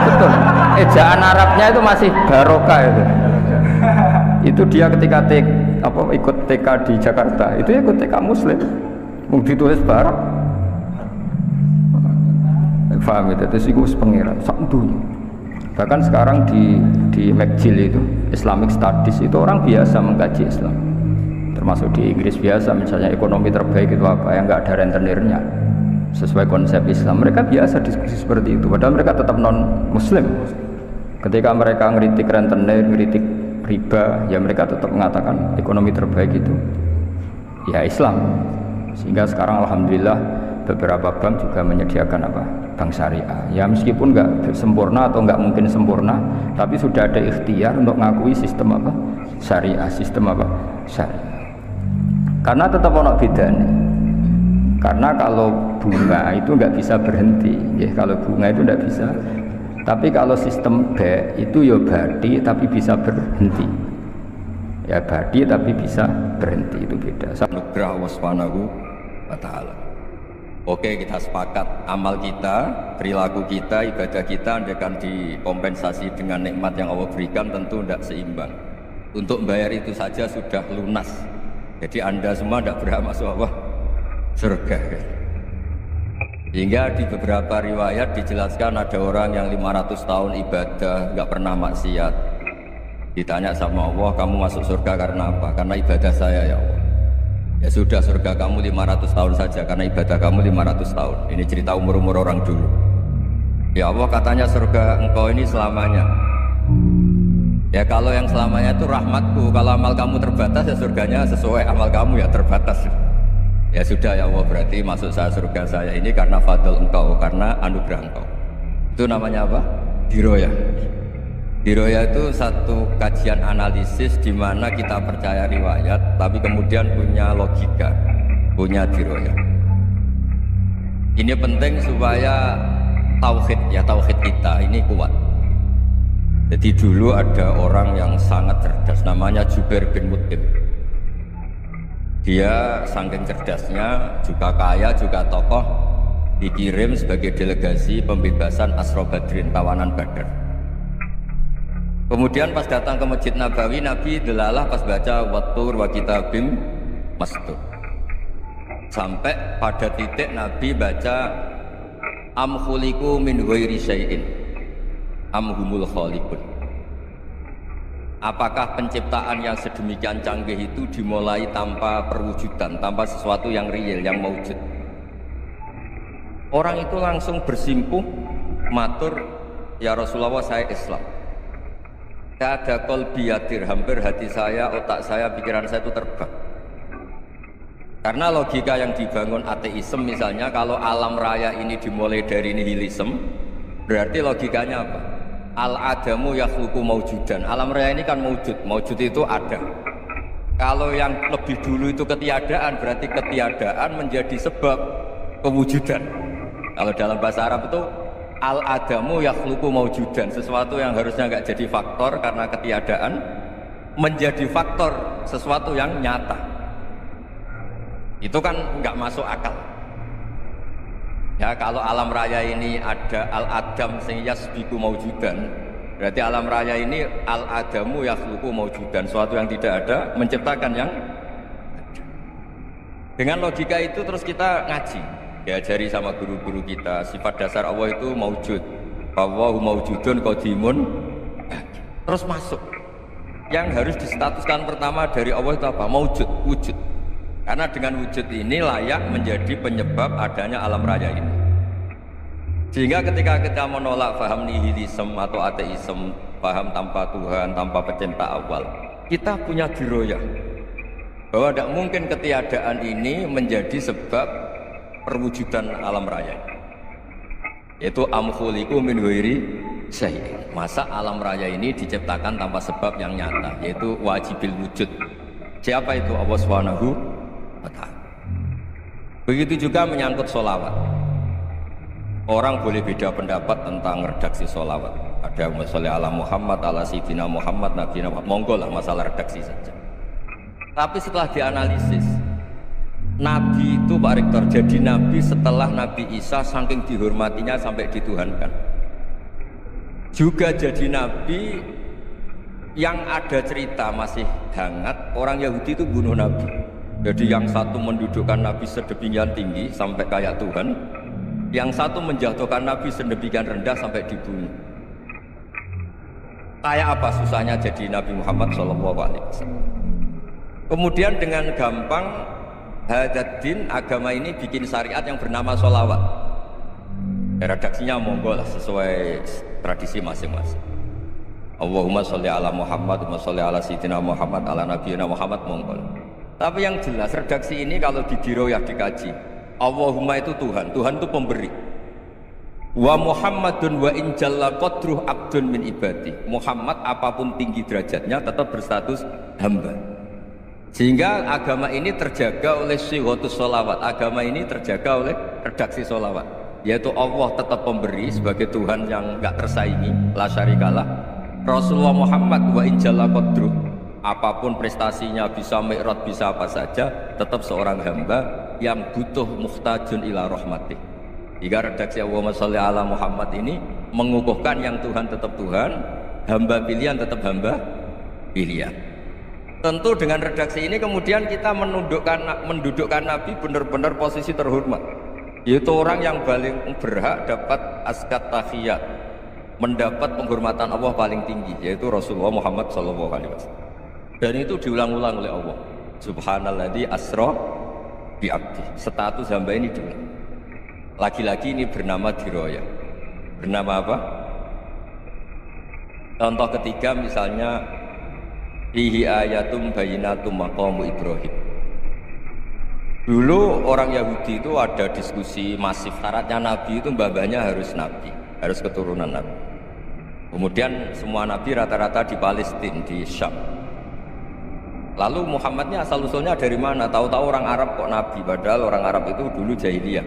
Betul. Ejaan Arabnya itu masih Barokah itu. Itu dia ketika ikut TK di Jakarta, itu ikut TK Muslim. Mau ditulis Barok. Paham itu, terus itu pengiran sak dunya. Bahkan sekarang di McGill itu Islamic Studies itu orang biasa mengkaji Islam, termasuk di Inggris biasa, misalnya ekonomi terbaik itu apa yang nggak ada rentenirnya sesuai konsep Islam, mereka biasa diskusi seperti itu, padahal mereka tetap non Muslim. Ketika mereka ngeritik rentenir, ngeritik riba, ya mereka tetap mengatakan ekonomi terbaik itu ya Islam. Sehingga sekarang alhamdulillah beberapa bank juga menyediakan bank syariah. Ya meskipun nggak sempurna atau nggak mungkin sempurna, tapi sudah ada ikhtiar untuk mengakui sistem syariah, syariah. Karena tetap ono bedanya. Karena kalau bunga itu nggak bisa berhenti, ya kalau bunga itu nggak bisa. Tapi kalau sistem B itu ya badi tapi bisa berhenti. Ya badi tapi bisa berhenti, itu beda. Anugerah Allah Subhanahu wa taala. Oke, kita sepakat amal kita, perilaku kita, ibadah kita andaikan dikompensasi dengan nikmat yang Allah berikan tentu tidak seimbang. Untuk membayar itu saja sudah lunas. Jadi Anda semua tidak berhak masuk surga. Hingga di beberapa riwayat dijelaskan ada orang yang 500 tahun ibadah nggak pernah maksiat. Ditanya sama Allah, kamu masuk surga karena apa? Karena ibadah saya ya Allah. Ya sudah, surga kamu 500 tahun saja karena ibadah kamu 500 tahun. Ini cerita umur-umur orang dulu. Ya Allah, katanya surga engkau ini selamanya. Ya kalau yang selamanya itu rahmatku. Kalau amal kamu terbatas ya surganya sesuai amal kamu ya terbatas. Ya sudah ya Allah, berarti masuk saya surga saya ini karena fadl engkau, karena anugerah engkau. Itu namanya apa? Diroya. Diroya itu satu kajian analisis di mana kita percaya riwayat tapi kemudian punya logika, punya diroya. Ini penting supaya tauhid kita ini kuat. Jadi dulu ada orang yang sangat cerdas namanya Jubair bin Mut'im. Dia saking cerdasnya, juga kaya, juga tokoh, dikirim sebagai delegasi pembebasan Asra Badrin, tawanan Badar. Kemudian pas datang ke Masjid Nabawi, Nabi delalah pas baca Wattur wa kitabim mastur. Sampai pada titik Nabi baca am khuliqu min ghairi syai'in am humul khaliqun. Apakah penciptaan yang sedemikian canggih itu dimulai tanpa perwujudan, tanpa sesuatu yang real, yang maujud? Orang itu langsung bersimpuh matur, ya Rasulullah, saya Islam. Ada kolbi yatir, hampir hati saya, otak saya, pikiran saya itu terbang. Karena logika yang dibangun ateisme misalnya, kalau alam raya ini dimulai dari nihilisme, berarti logikanya apa? Al-adamu yakhluqu maujudan. Alam raya ini kan maujud, maujud itu ada. Kalau yang lebih dulu itu ketiadaan, berarti ketiadaan menjadi sebab kewujudan. Kalau dalam bahasa Arab itu al-adamu yakhluqu maujudan, sesuatu yang harusnya nggak jadi faktor karena ketiadaan menjadi faktor sesuatu yang nyata. Itu kan nggak masuk akal. Ya kalau alam raya ini ada al-adam sing yasbiqu maujudan, berarti alam raya ini al-adamu yakhluqu maujudan, sesuatu yang tidak ada menciptakan yang ada. Dengan logika itu terus kita ngaji. Diajari sama guru-guru kita, sifat dasar Allah itu maujud, Allahu maujudun qadimun. Terus masuk. Yang harus distatuskan pertama dari Allah itu apa? Maujud, wujud. Karena dengan wujud ini layak menjadi penyebab adanya alam raya ini. Sehingga ketika kita menolak paham nihilisme atau ateisme, paham tanpa Tuhan, tanpa pencipta awal, kita punya diroyah bahwa tidak mungkin ketiadaan ini menjadi sebab perwujudan alam raya, yaitu am khuliqu min ghairi syai'in. Masa alam raya ini diciptakan tanpa sebab yang nyata, yaitu wajibil wujud. Siapa itu? Allah Subhanahu wa ta'ala. Begitu juga menyangkut sholawat. Orang boleh beda pendapat tentang redaksi sholawat. Ada masalah ala Muhammad, ala Sayyidina Muhammad, Nabi Muhammad, monggo lah masalah redaksi saja. Tapi setelah dianalisis, Nabi itu Pak Rektor jadi Nabi setelah Nabi Isa saking dihormatinya sampai dituhankan. Juga jadi Nabi yang ada cerita masih hangat, orang Yahudi itu bunuh Nabi. Jadi yang satu mendudukkan Nabi sedemikian tinggi sampai kayak Tuhan, yang satu menjatuhkan Nabi sedemikian rendah sampai dibunuh. Kayak apa susahnya jadi Nabi Muhammad SAW. Kemudian dengan gampang Hadaddin agama ini bikin syariat yang bernama sholawat. Redaksinya monggo lah sesuai tradisi masing-masing. Allahumma sholli ala Muhammad, Allahumma sholli ala Sayyidina Muhammad, ala Nabiyina Muhammad, monggo. Tapi yang jelas redaksi ini kalau didiroyah dikaji, Allahumma itu Tuhan, Tuhan itu pemberi. Wa Muhammadun wa in jalla qadruh abdun min ibadi. Muhammad apapun tinggi derajatnya tetap berstatus hamba. Sehingga agama ini terjaga oleh sighatus sholawat. Agama ini terjaga oleh redaksi sholawat, yaitu Allah tetap pemberi sebagai Tuhan yang enggak tersaingi, la syarikalah. Rasulullah Muhammad wa in jalla qadruh, apapun prestasinya, bisa mi'raj, bisa apa saja, tetap seorang hamba yang butuh muhtajun ila rahmatih. Jika redaksi Allahumma sholli ala Muhammad ini mengukuhkan yang Tuhan tetap Tuhan, hamba pilihan tetap hamba pilihan. Tentu dengan redaksi ini kemudian kita mendudukkan Nabi benar-benar posisi terhormat, yaitu orang yang paling berhak dapat askat tahiyat, mendapat penghormatan Allah paling tinggi, yaitu Rasulullah Muhammad SAW. Dan itu diulang-ulang oleh Allah. Subhanalladzi asra bi abdi. Status hamba ini diulang. Lagi-lagi ini bernama diroya. Bernama apa? Contoh ketiga misalnya fihi ayatum bayyinatum maqamu Ibrahim. Dulu orang Yahudi itu ada diskusi masif, syaratnya Nabi itu mbah-mbahnya harus Nabi, harus keturunan Nabi. Kemudian semua Nabi rata-rata di Palestina, di Syam. Lalu Muhammadnya asal usulnya dari mana? Tahu-tahu orang Arab kok Nabi, padahal orang Arab itu dulu jahiliyah.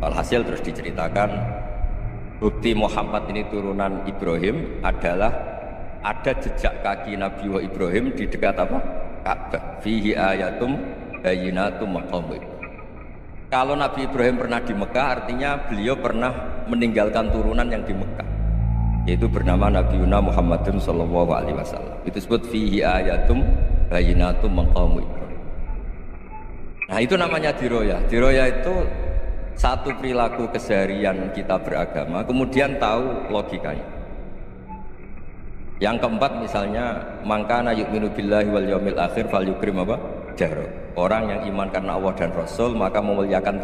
Alhasil terus diceritakan bukti Muhammad ini turunan Ibrahim adalah ada jejak kaki Nabi wa Ibrahim di dekat apa? Ka'bah. Fihi ayatum bayyinatum maqamu. Kalau Nabi Ibrahim pernah di Mekah, artinya beliau pernah meninggalkan turunan yang di Mekah, yaitu bernama Nabiuna Muhammadun sallallahu alaihi wasallam. Itu disebut fihi ayatum bayyinatum maqamu Ibrahim. Nah, itu namanya diroya. Diroya itu satu perilaku keseharian kita beragama, kemudian tahu logikanya. Yang keempat misalnya, mangkana yu'minu billahi wal yaumil akhir falyukrim apa? Jaro. Orang yang iman karena Allah dan Rasul maka memuliakan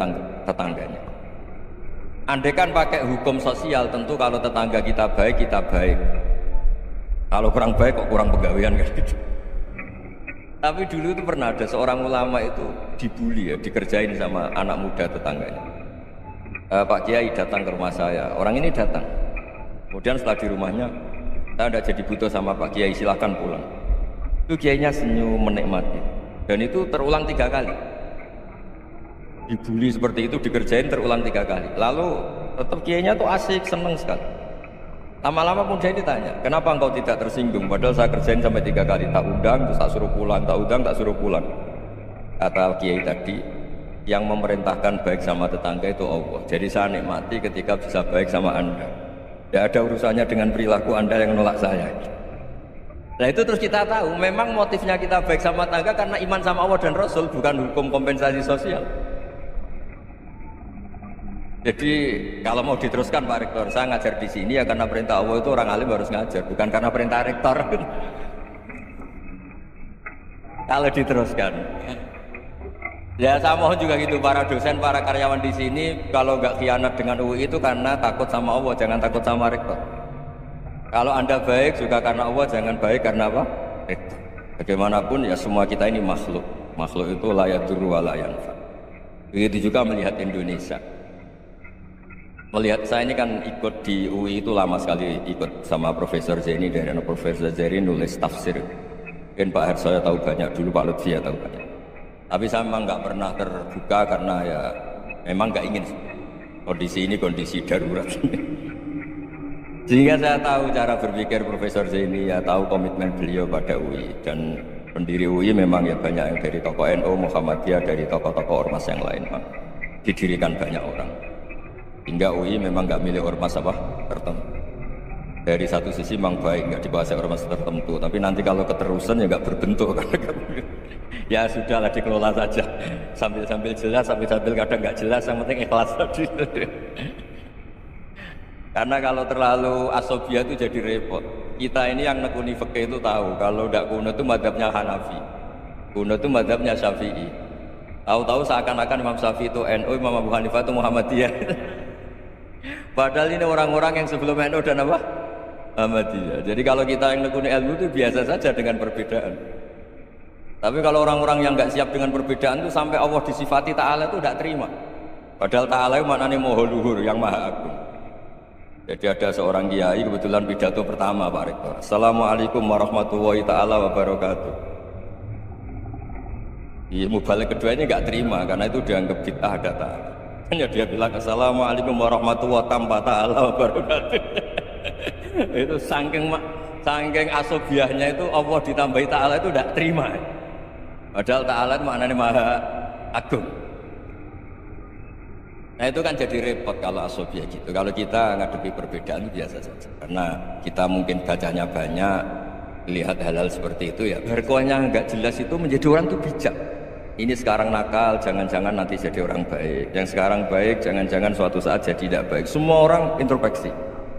tetangganya. Andaikan pakai hukum sosial, tentu kalau tetangga kita baik, kita baik. Kalau kurang baik kok kurang pegawaian kan gitu. Tapi dulu itu pernah ada seorang ulama itu dibully ya, dikerjain sama anak muda tetangganya. Pak Kiai datang ke rumah saya, orang ini datang. Kemudian setelah di rumahnya, saya tidak jadi butuh sama Pak Kiai, silahkan pulang. Itu Kiainya senyum menikmati. Dan itu terulang 3 kali. Dibully seperti itu, dikerjain terulang 3 kali. Lalu tetap Kiainya tuh asik, seneng sekali. Lama-lama pun saya ditanya, kenapa engkau tidak tersinggung? Padahal saya kerjain sampai 3 kali, tak undang, terus tak suruh pulang, tak undang, tak suruh pulang. Kata Kiai tadi, yang memerintahkan baik sama tetangga itu Allah. Jadi saya nikmati ketika bisa baik sama Anda. Tidak ada urusannya dengan perilaku Anda yang menolak saya. Nah itu terus kita tahu, memang motifnya kita baik sama tetangga karena iman sama Allah dan Rasul, bukan hukum kompensasi sosial. Jadi kalau mau diteruskan Pak Rektor, saya ngajar di sini ya karena perintah Allah, itu orang alim harus ngajar, bukan karena perintah Rektor. Kalau diteruskan, ya saya mohon juga gitu para dosen, para karyawan di sini, kalau nggak khianat dengan UI itu karena takut sama Allah, jangan takut sama Rektor. Kalau Anda baik juga karena Allah, jangan baik karena apa? Rektor. Bagaimanapun ya semua kita ini makhluk. Makhluk itu la yadurru wa la yanfa. Begitu juga melihat Indonesia. Melihat saya ini kan ikut di UI itu lama sekali, ikut sama Profesor Zaini, dan Profesor Zaini nulis tafsir. Mungkin Pak Hersoyo tahu banyak, dulu Pak Lutfi ya tahu banyak. Tapi saya memang nggak pernah terbuka karena ya memang nggak ingin kondisi ini kondisi darurat. Sehingga saya tahu cara berpikir Profesor Zaini, ya tahu komitmen beliau pada UI, dan pendiri UI memang ya banyak yang dari tokoh NU, Muhammadiyah, dari tokoh-tokoh ormas yang lain, Pak. Didirikan banyak orang. Hingga UI memang nggak milih ormas apa tertentu. Dari satu sisi memang baik, nggak dikuasai ormas tertentu, tapi nanti kalau keterusan ya nggak berbentuk. Ya sudahlah, dikelola saja, sambil jelas, sambil kadang nggak jelas, yang penting ikhlas tadi. Karena kalau terlalu asobia itu jadi repot. Kita ini yang nekuni fikih itu tahu kalau tidak kuno itu madhabnya Hanafi, kuno itu madhabnya Syafi'i. Tahu-tahu seakan-akan Imam Syafi'i itu NU, Imam Abu Hanifah itu Muhammadiyah. Padahal ini orang-orang yang sebelum NU dan apa? Muhammadiyah. Jadi kalau kita yang nekuni ilmu itu biasa saja dengan perbedaan. Tapi kalau orang-orang yang nggak siap dengan perbedaan itu sampai Allah disifati Ta'ala itu tidak terima. Padahal Ta'ala itu maknanya Maha Luhur, yang Maha Agung. Jadi ada seorang kiai kebetulan pidato pertama Pak Rektor, Assalamualaikum warahmatullahi ta'ala wabarakatuh. Mubalik kedua ini nggak terima karena itu dianggap bid'ah ada ta'ala. Hanya dia bilang Assalamualaikum warahmatullahi ta'ala wabarakatuh. Itu saking asobiahnya itu Allah ditambahi ta'ala itu tidak terima. Padahal ta'ala itu maknanya Maha Agung. Nah itu kan jadi repot kalau asobia gitu. Kalau kita ngadepi perbedaan itu biasa saja. Karena kita mungkin bacanya banyak, lihat hal-hal seperti itu ya. Berkuahnya nggak jelas itu menjadi orang tuh bijak. Ini sekarang nakal, jangan-jangan nanti jadi orang baik. Yang sekarang baik, jangan-jangan suatu saat jadi tidak baik. Semua orang introspeksi.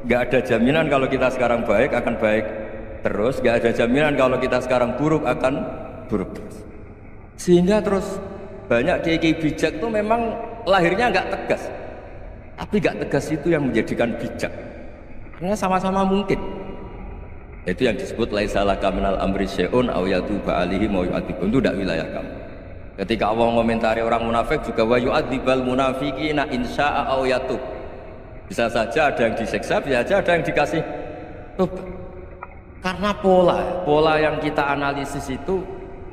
Nggak ada jaminan kalau kita sekarang baik akan baik terus. Nggak ada jaminan kalau kita sekarang buruk akan buruk terus. Sehingga terus banyak kiai bijak itu memang lahirnya nggak tegas, tapi nggak tegas itu yang menjadikan bijak, karena sama-sama mungkin. Itu yang disebut laisa laka minal amri syai'un aw yatuba alaihim wa yu'adzibun, itu tidak wilayah kamu. Ketika Allah mengomentari orang munafik juga wa yu'adzibal munafiqina insya'a aw yatub, bisa saja ada yang disiksa, bisa saja ada yang dikasih tobat. Karena pola yang kita analisis itu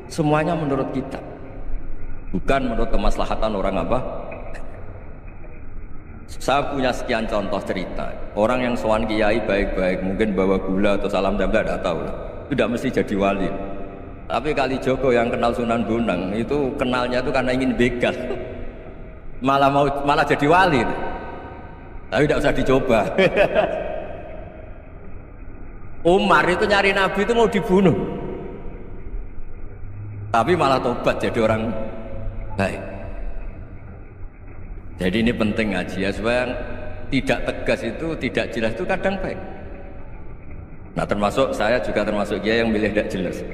semuanya menurut kita, bukan menurut kemaslahatan orang apa. Saya punya sekian contoh cerita orang yang sowan kiai baik-baik, mungkin bawa gula atau salam jambla, tidak tahu lah, tidak mesti jadi wali. Tapi Kali Joko yang kenal Sunan Bonang itu kenalnya itu karena ingin begal, malah jadi wali. Tapi tidak usah dicoba. Umar itu nyari Nabi itu mau dibunuh, tapi malah tobat jadi orang baik. Jadi ini penting ngaji ya, supaya tidak tegas itu, tidak jelas itu kadang baik. Nah termasuk saya juga termasuk dia yang milih tidak jelas.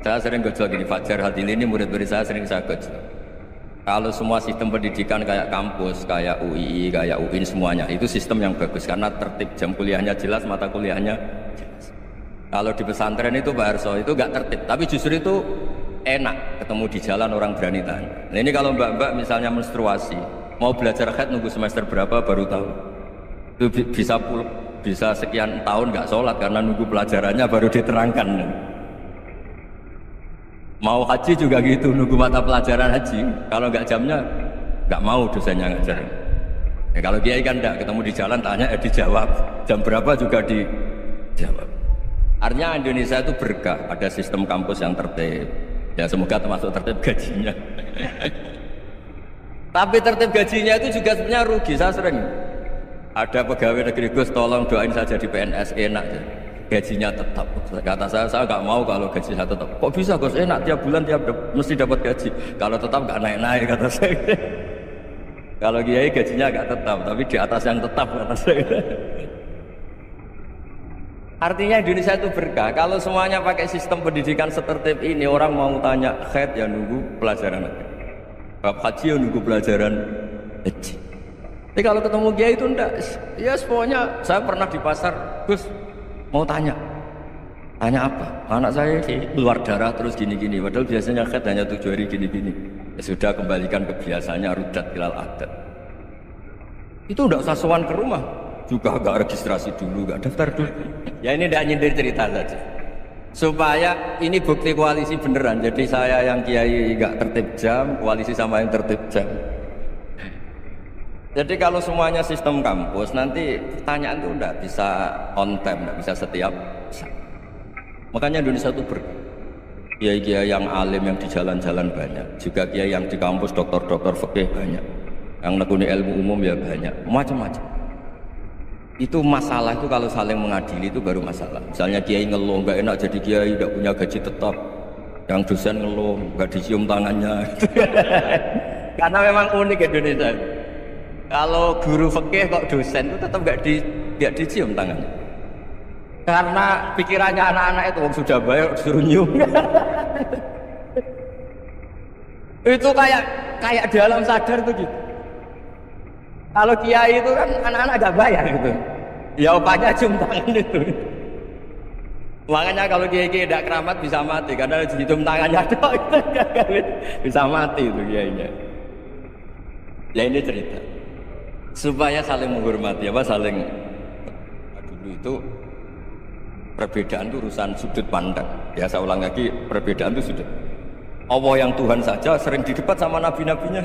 Saya sering gojol gini, Fajar Hadili ini murid-murid saya sering saya gojol. Kalau semua sistem pendidikan kayak kampus, kayak UII, kayak UIN semuanya, itu sistem yang bagus karena tertib, jam kuliahnya jelas, mata kuliahnya jelas. Kalau di pesantren itu Pak Arso itu gak tertib, tapi justru itu enak, ketemu di jalan orang berani tanya. Nah ini kalau mbak-mbak misalnya menstruasi, mau belajar haid nunggu semester berapa baru tahu. Itu bisa sekian tahun nggak sholat karena nunggu pelajarannya baru diterangkan. Mau haji juga gitu, nunggu mata pelajaran haji. Kalau nggak jamnya nggak mau dosennya ngajar. Ya, kalau kiai kan enggak, ketemu di jalan tanya dijawab. Jam berapa juga dijawab. Artinya Indonesia itu berkah, ada sistem kampus yang tertib. Ya semoga termasuk tertib gajinya. Tapi tertib gajinya itu juga sebenarnya rugi. Saya sering ada pegawai negeri, Gus tolong doain saya jadi PNS enak ya. Gajinya tetap. Kata saya nggak mau kalau gaji saya tetap. Kok bisa Gus, enak tiap bulan mesti dapat gaji. Kalau tetap nggak naik-naik kata saya. Kalau kiai gajinya nggak tetap, tapi di atas yang tetap kata saya. Artinya Indonesia itu berkah. Kalau semuanya pakai sistem pendidikan setertib ini, orang mau tanya haid ya nunggu pelajaran haid, bab haji ya nunggu pelajaran haji. Tapi kalau ketemu kiai itu enggak. Ya semuanya, saya pernah di pasar, Gus mau tanya apa? Anak saya keluar darah terus gini-gini. Padahal biasanya haid hanya 7 hari gini-gini. Ya sudah, kembalikan ke biasanya, rudat ilal adat. Itu enggak usah sowan ke rumah. Juga enggak registrasi dulu, enggak daftar dulu. Ya ini enggak nyindir cerita saja. Supaya ini bukti koalisi beneran. Jadi saya yang kiai enggak tertib jam, koalisi sama yang tertib jam. Jadi kalau semuanya sistem kampus, nanti pertanyaan itu tidak bisa on time, tidak bisa setiap saat. Makanya Indonesia itu kiai-kiai yang alim yang di jalan-jalan banyak, juga kiai yang di kampus dokter-dokter fikih banyak, yang nekuni ilmu umum ya banyak, macam-macam. Itu masalah itu kalau saling mengadili itu baru masalah. Misalnya kiai ngeluh nggak enak jadi kiai, tidak punya gaji tetap, yang dosen ngeluh nggak dicium tangannya. Karena memang unik Indonesia. Kalau guru fikih kok dosen itu tetap nggak dicium tangannya. Karena pikirannya anak-anak itu sudah bayar disuruh nyium. Itu kayak di alam sadar tuh gitu. Kalau kiai itu kan anak-anak gak bayar gitu. Ya opanya cium tangan itu. Makanya kalau kiai-kiai tidak keramat bisa mati karena dicium tangannya doang itu bisa mati itu kiainya. Ya ini cerita supaya saling menghormati saling. Dulu itu perbedaan itu urusan sudut pandang. Ya saya ulang lagi, perbedaan itu sudah. Allah yang Tuhan saja sering didebat sama nabi-nabinya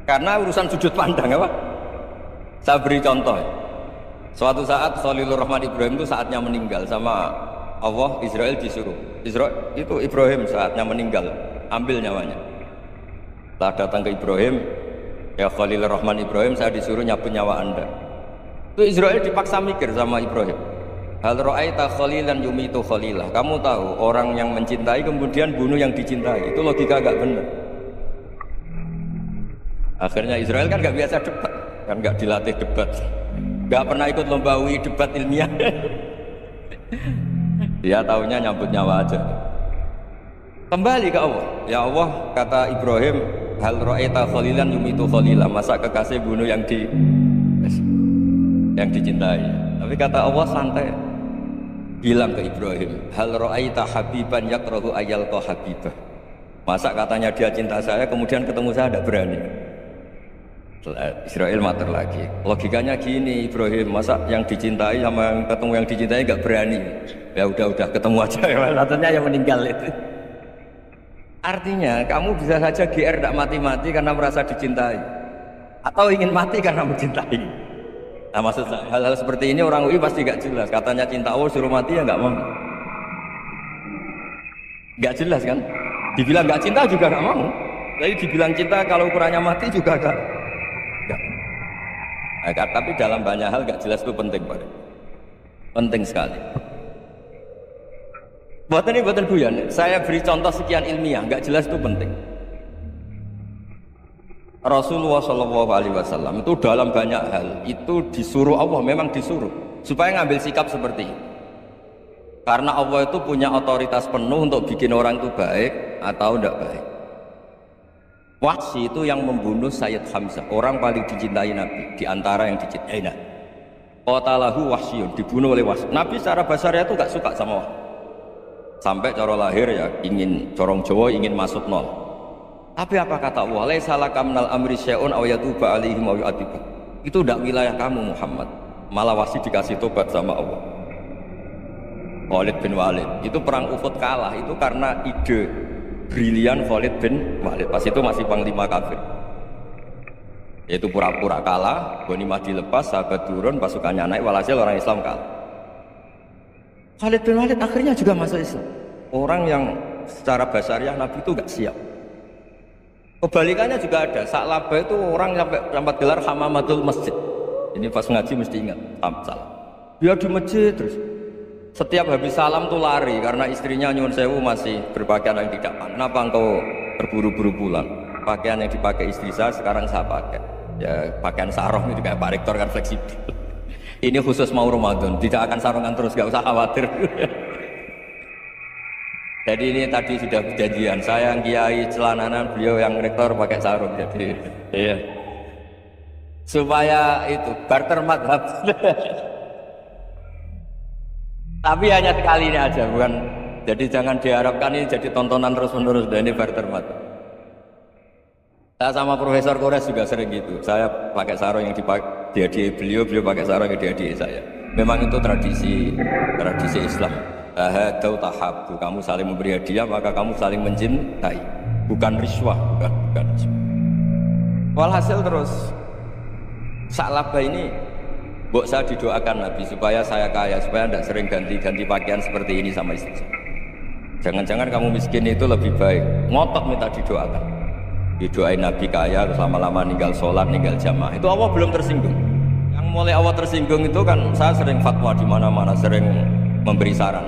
karena urusan sudut pandang apa? Saya beri contoh. Suatu saat Khalilur Rahman Ibrahim itu saatnya meninggal sama Allah, Israel disuruh. Israel itu Ibrahim saatnya meninggal, ambil nyawanya. Setelah datang ke Ibrahim, ya Khalilur Rahman Ibrahim, saya disuruh nyabut nyawa Anda. Itu Israel dipaksa mikir sama Ibrahim. Hal ra'aita khalilan yumitu khalilah. Kamu tahu orang yang mencintai kemudian bunuh yang dicintai. Itu logika agak benar. Akhirnya Israel kan gak biasa debat, kan gak dilatih debat, gak pernah ikut lomba UI debat ilmiah. Dia taunya nyambut nyawa aja. Kembali ke Allah. Ya Allah, kata Ibrahim, hal ra'aita khalilan yumitu khalilah. Masa kekasih bunuh yang dicintai. Tapi kata Allah santai. Bilang ke Ibrahim, hal ra'aita habiban yakrahu ayyalqa habibah. Masa katanya dia cinta saya kemudian ketemu saya tidak berani. Israel mater lagi. Logikanya gini Ibrahim, masa yang dicintai sama yang ketemu yang dicintai nggak berani. Ya udah ketemu aja. Katanya yang meninggal itu. Artinya kamu bisa saja GR tidak mati-mati karena merasa dicintai, atau ingin mati karena mencintai. Nah maksud saya hal-hal seperti ini orang UI pasti gak jelas. Katanya cinta Allah suruh mati ya gak mau. Gak jelas kan. Dibilang gak cinta juga gak mau. Jadi dibilang cinta kalau ukurannya mati juga gak. Nah, tapi dalam banyak hal gak jelas itu penting Pak. Penting sekali. Buatan buyan. Saya beri contoh sekian ilmiah. Gak jelas itu penting. Rasulullah SAW itu dalam banyak hal itu disuruh Allah, memang disuruh supaya ngambil sikap seperti ini. Karena Allah itu punya otoritas penuh untuk bikin orang itu baik atau tidak baik. Wahsy itu yang membunuh Sayyid Hamzah, orang paling dicintai Nabi di antara yang dicintai Nabi. Qatalahu Wahsyun, dibunuh oleh Wahsy. Nabi secara basarnya itu gak suka sama Wahsy. Sampai cara lahir ya ingin corong Jawa ingin masuk nol. Tapi apa kata Allah? Laisa laka minal amri syai'un aw yatuba alaihim aw yu'adzibahum. Itu tidak wilayah kamu Muhammad. Malah Wahsy dikasih tobat sama Allah. Khalid bin Walid. Itu perang Uhud kalah itu karena ide brilian Khalid bin Walid. Pas itu masih panglima kafir. Yaitu pura-pura kalah, ghanimah dilepas, sahabat turun, pasukannya naik, walhasil orang Islam kalah. Khalid bin Walid akhirnya juga masuk Islam. Orang yang secara basariah Nabi itu gak siap. Kebalikannya juga ada. Sa'labah itu orang sampai gelar hamamatul masjid. Ini pas ngaji mesti ingat salam. Dia di masjid terus. Setiap habis salam tuh lari karena istrinya nyuwun sewu masih berpakaian yang tidak pantas. Kenapa engkau terburu-buru pulang? Pakaian yang dipakai istri saya sekarang saya pakai. Ya pakaian sarung itu kayak Pak Rektor kan fleksibel. Ini khusus mau Ramadan, tidak akan sarungan terus, gak usah khawatir. Jadi ini tadi sudah perjanjian, saya yang kiai celananan, beliau yang rektor pakai sarung. Jadi iya. Supaya itu barter madhab. Tapi hanya sekali ini aja, bukan. Jadi jangan diharapkan ini jadi tontonan terus-menerus. Dan ini barter madhab. Saya sama Profesor Kores juga sering gitu. Saya pakai sarung yang dihadiahi beliau pakai sarung yang dihadiahi saya. Memang itu tradisi Islam. Tahadau tahabu, kamu saling memberi hadiah maka kamu saling mencintai, bukan riswah, bukan. Walhasil terus Sa'labah ini mbok saya didoakan Nabi supaya saya kaya, supaya tidak sering ganti-ganti pakaian seperti ini sama istri saya. Jangan-jangan kamu miskin itu lebih baik. Ngotot minta didoakan. Didoain Nabi kaya, terus lama-lama ninggal sholat, ninggal jamaah. Itu Allah belum tersinggung. Yang mulai Allah tersinggung itu kan saya sering fatwa di mana-mana, sering memberi saran.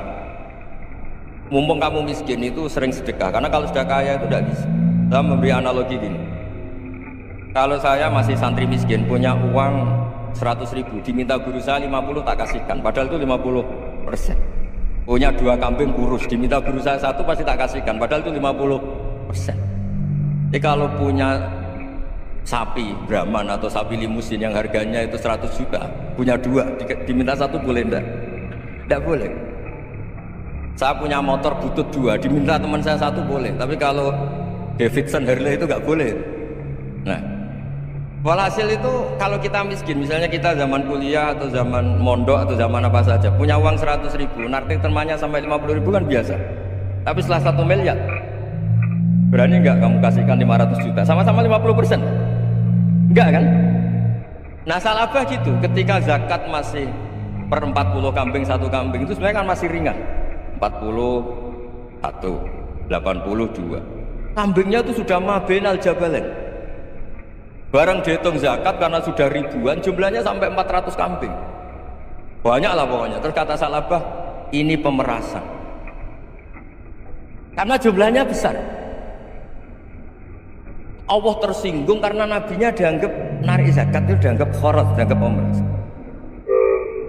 Mumpung kamu miskin itu sering sedekah, karena kalau sudah kaya itu tidak bisa. Saya memberi analogi gini. Kalau saya masih santri miskin, punya uang 100.000, diminta guru saya 50 tak kasihkan, padahal itu 50%. Punya 2 kambing kurus, diminta guru saya 1 pasti tak kasihkan, padahal itu 50%. Jadi kalau punya sapi Brahman atau sapi limusin yang harganya itu 100 juta, punya 2, diminta 1 boleh enggak? Enggak boleh. Saya punya motor butut 2, diminta teman saya 1 boleh, tapi kalau Davidson Harley itu enggak boleh. Nah, walhasil itu kalau kita miskin, misalnya kita zaman kuliah atau zaman mondok atau zaman apa saja, punya uang 100.000, narik temannya sampai 50.000 kan biasa. Tapi setelah 1 miliar, berani nggak kamu kasihkan 500 juta? Sama-sama 50%? Enggak kan? Nah Sa'labah gitu, ketika zakat masih per 40 kambing 1 kambing itu sebenarnya kan masih ringan. 41, 82. Kambingnya itu sudah mabenal jabalen. Barang dihitung zakat karena sudah ribuan, jumlahnya sampai 400 kambing. Banyak lah pokoknya. Terus kata Sa'labah, ini pemerasan. Karena jumlahnya besar. Allah tersinggung karena nabinya dianggap narik zakat itu dianggap kharat, dianggap pemerasan.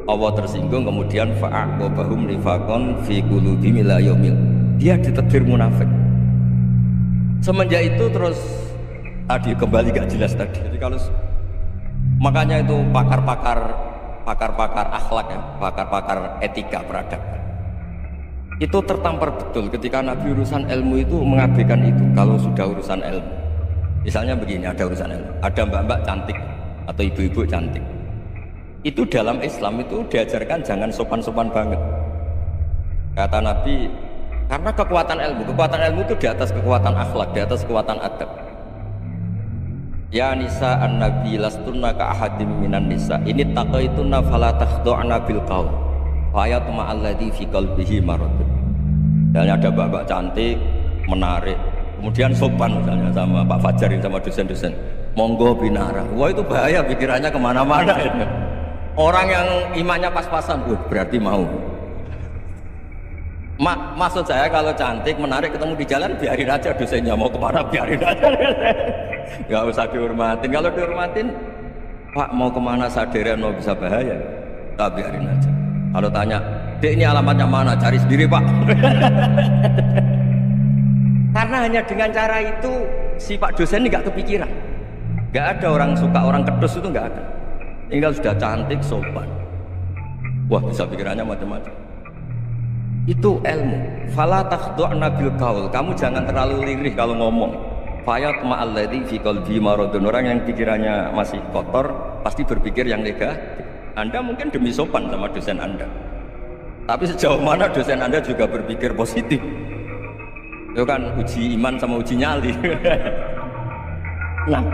Allah tersinggung, kemudian fa'aqobahum nifaqon fi qulubihim ila yaumil. Dia ditakdir munafik. Semenjak itu terus tadi kembali gak jelas tadi. Jadi kalau makanya itu pakar-pakar akhlak ya, pakar-pakar etika peradaban itu tertampar betul ketika Nabi urusan ilmu itu mengabaikan itu. Kalau sudah urusan ilmu, misalnya begini, ada urusan ilmu, ada mbak-mbak cantik atau ibu-ibu cantik, itu dalam Islam itu diajarkan jangan sopan-sopan banget. Kata Nabi, karena kekuatan ilmu itu di atas kekuatan akhlak, di atas kekuatan adab. Ya nisa an-nabi lastunna ka ahadim minan nisa ini taqaitunna fala takhdu'na bil qaul fa yatma alladhi fi qalbihi marad. Misalnya ada mbak-mbak cantik, menarik, kemudian sopan misalnya sama Pak Fajarin sama dosen-dosen, monggo binara. Wah itu bahaya, pikirannya kemana-mana. Orang yang imannya pas-pasan, berarti mau. Maksud saya kalau cantik, menarik, ketemu di jalan, biarin aja dosennya mau kemana, biarin aja. Gak usah dihormatin. Kalau dihormatin, Pak mau kemana, sadarian mau bisa bahaya, tak biarin aja. Kalau tanya, Dek ini alamatnya mana, cari sendiri Pak. Karena hanya dengan cara itu si Pak dosen ini gak kepikiran. Gak ada orang suka orang kedus, itu gak ada. Tinggal sudah cantik, sopan, wah bisa pikirannya macam-macam. Itu ilmu. Fala takhdu'na bil qaul. Kamu jangan terlalu lirih kalau ngomong. Fayatma alladzi fi qalbi maradun. Orang yang pikirannya masih kotor pasti berpikir yang negatif. Anda mungkin demi sopan sama dosen Anda, tapi sejauh mana dosen Anda juga berpikir positif? Itu kan uji iman sama uji nyali. Nah,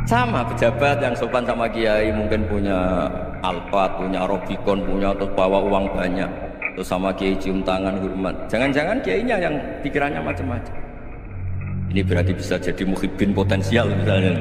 sama pejabat yang sopan sama kiai mungkin punya Alphard, punya Robicon, punya atau bawa uang banyak, terus sama kiai cium tangan hormat. Jangan-jangan kiainya yang pikirannya macam-macam. Ini berarti bisa jadi muhibbin potensial misalnya.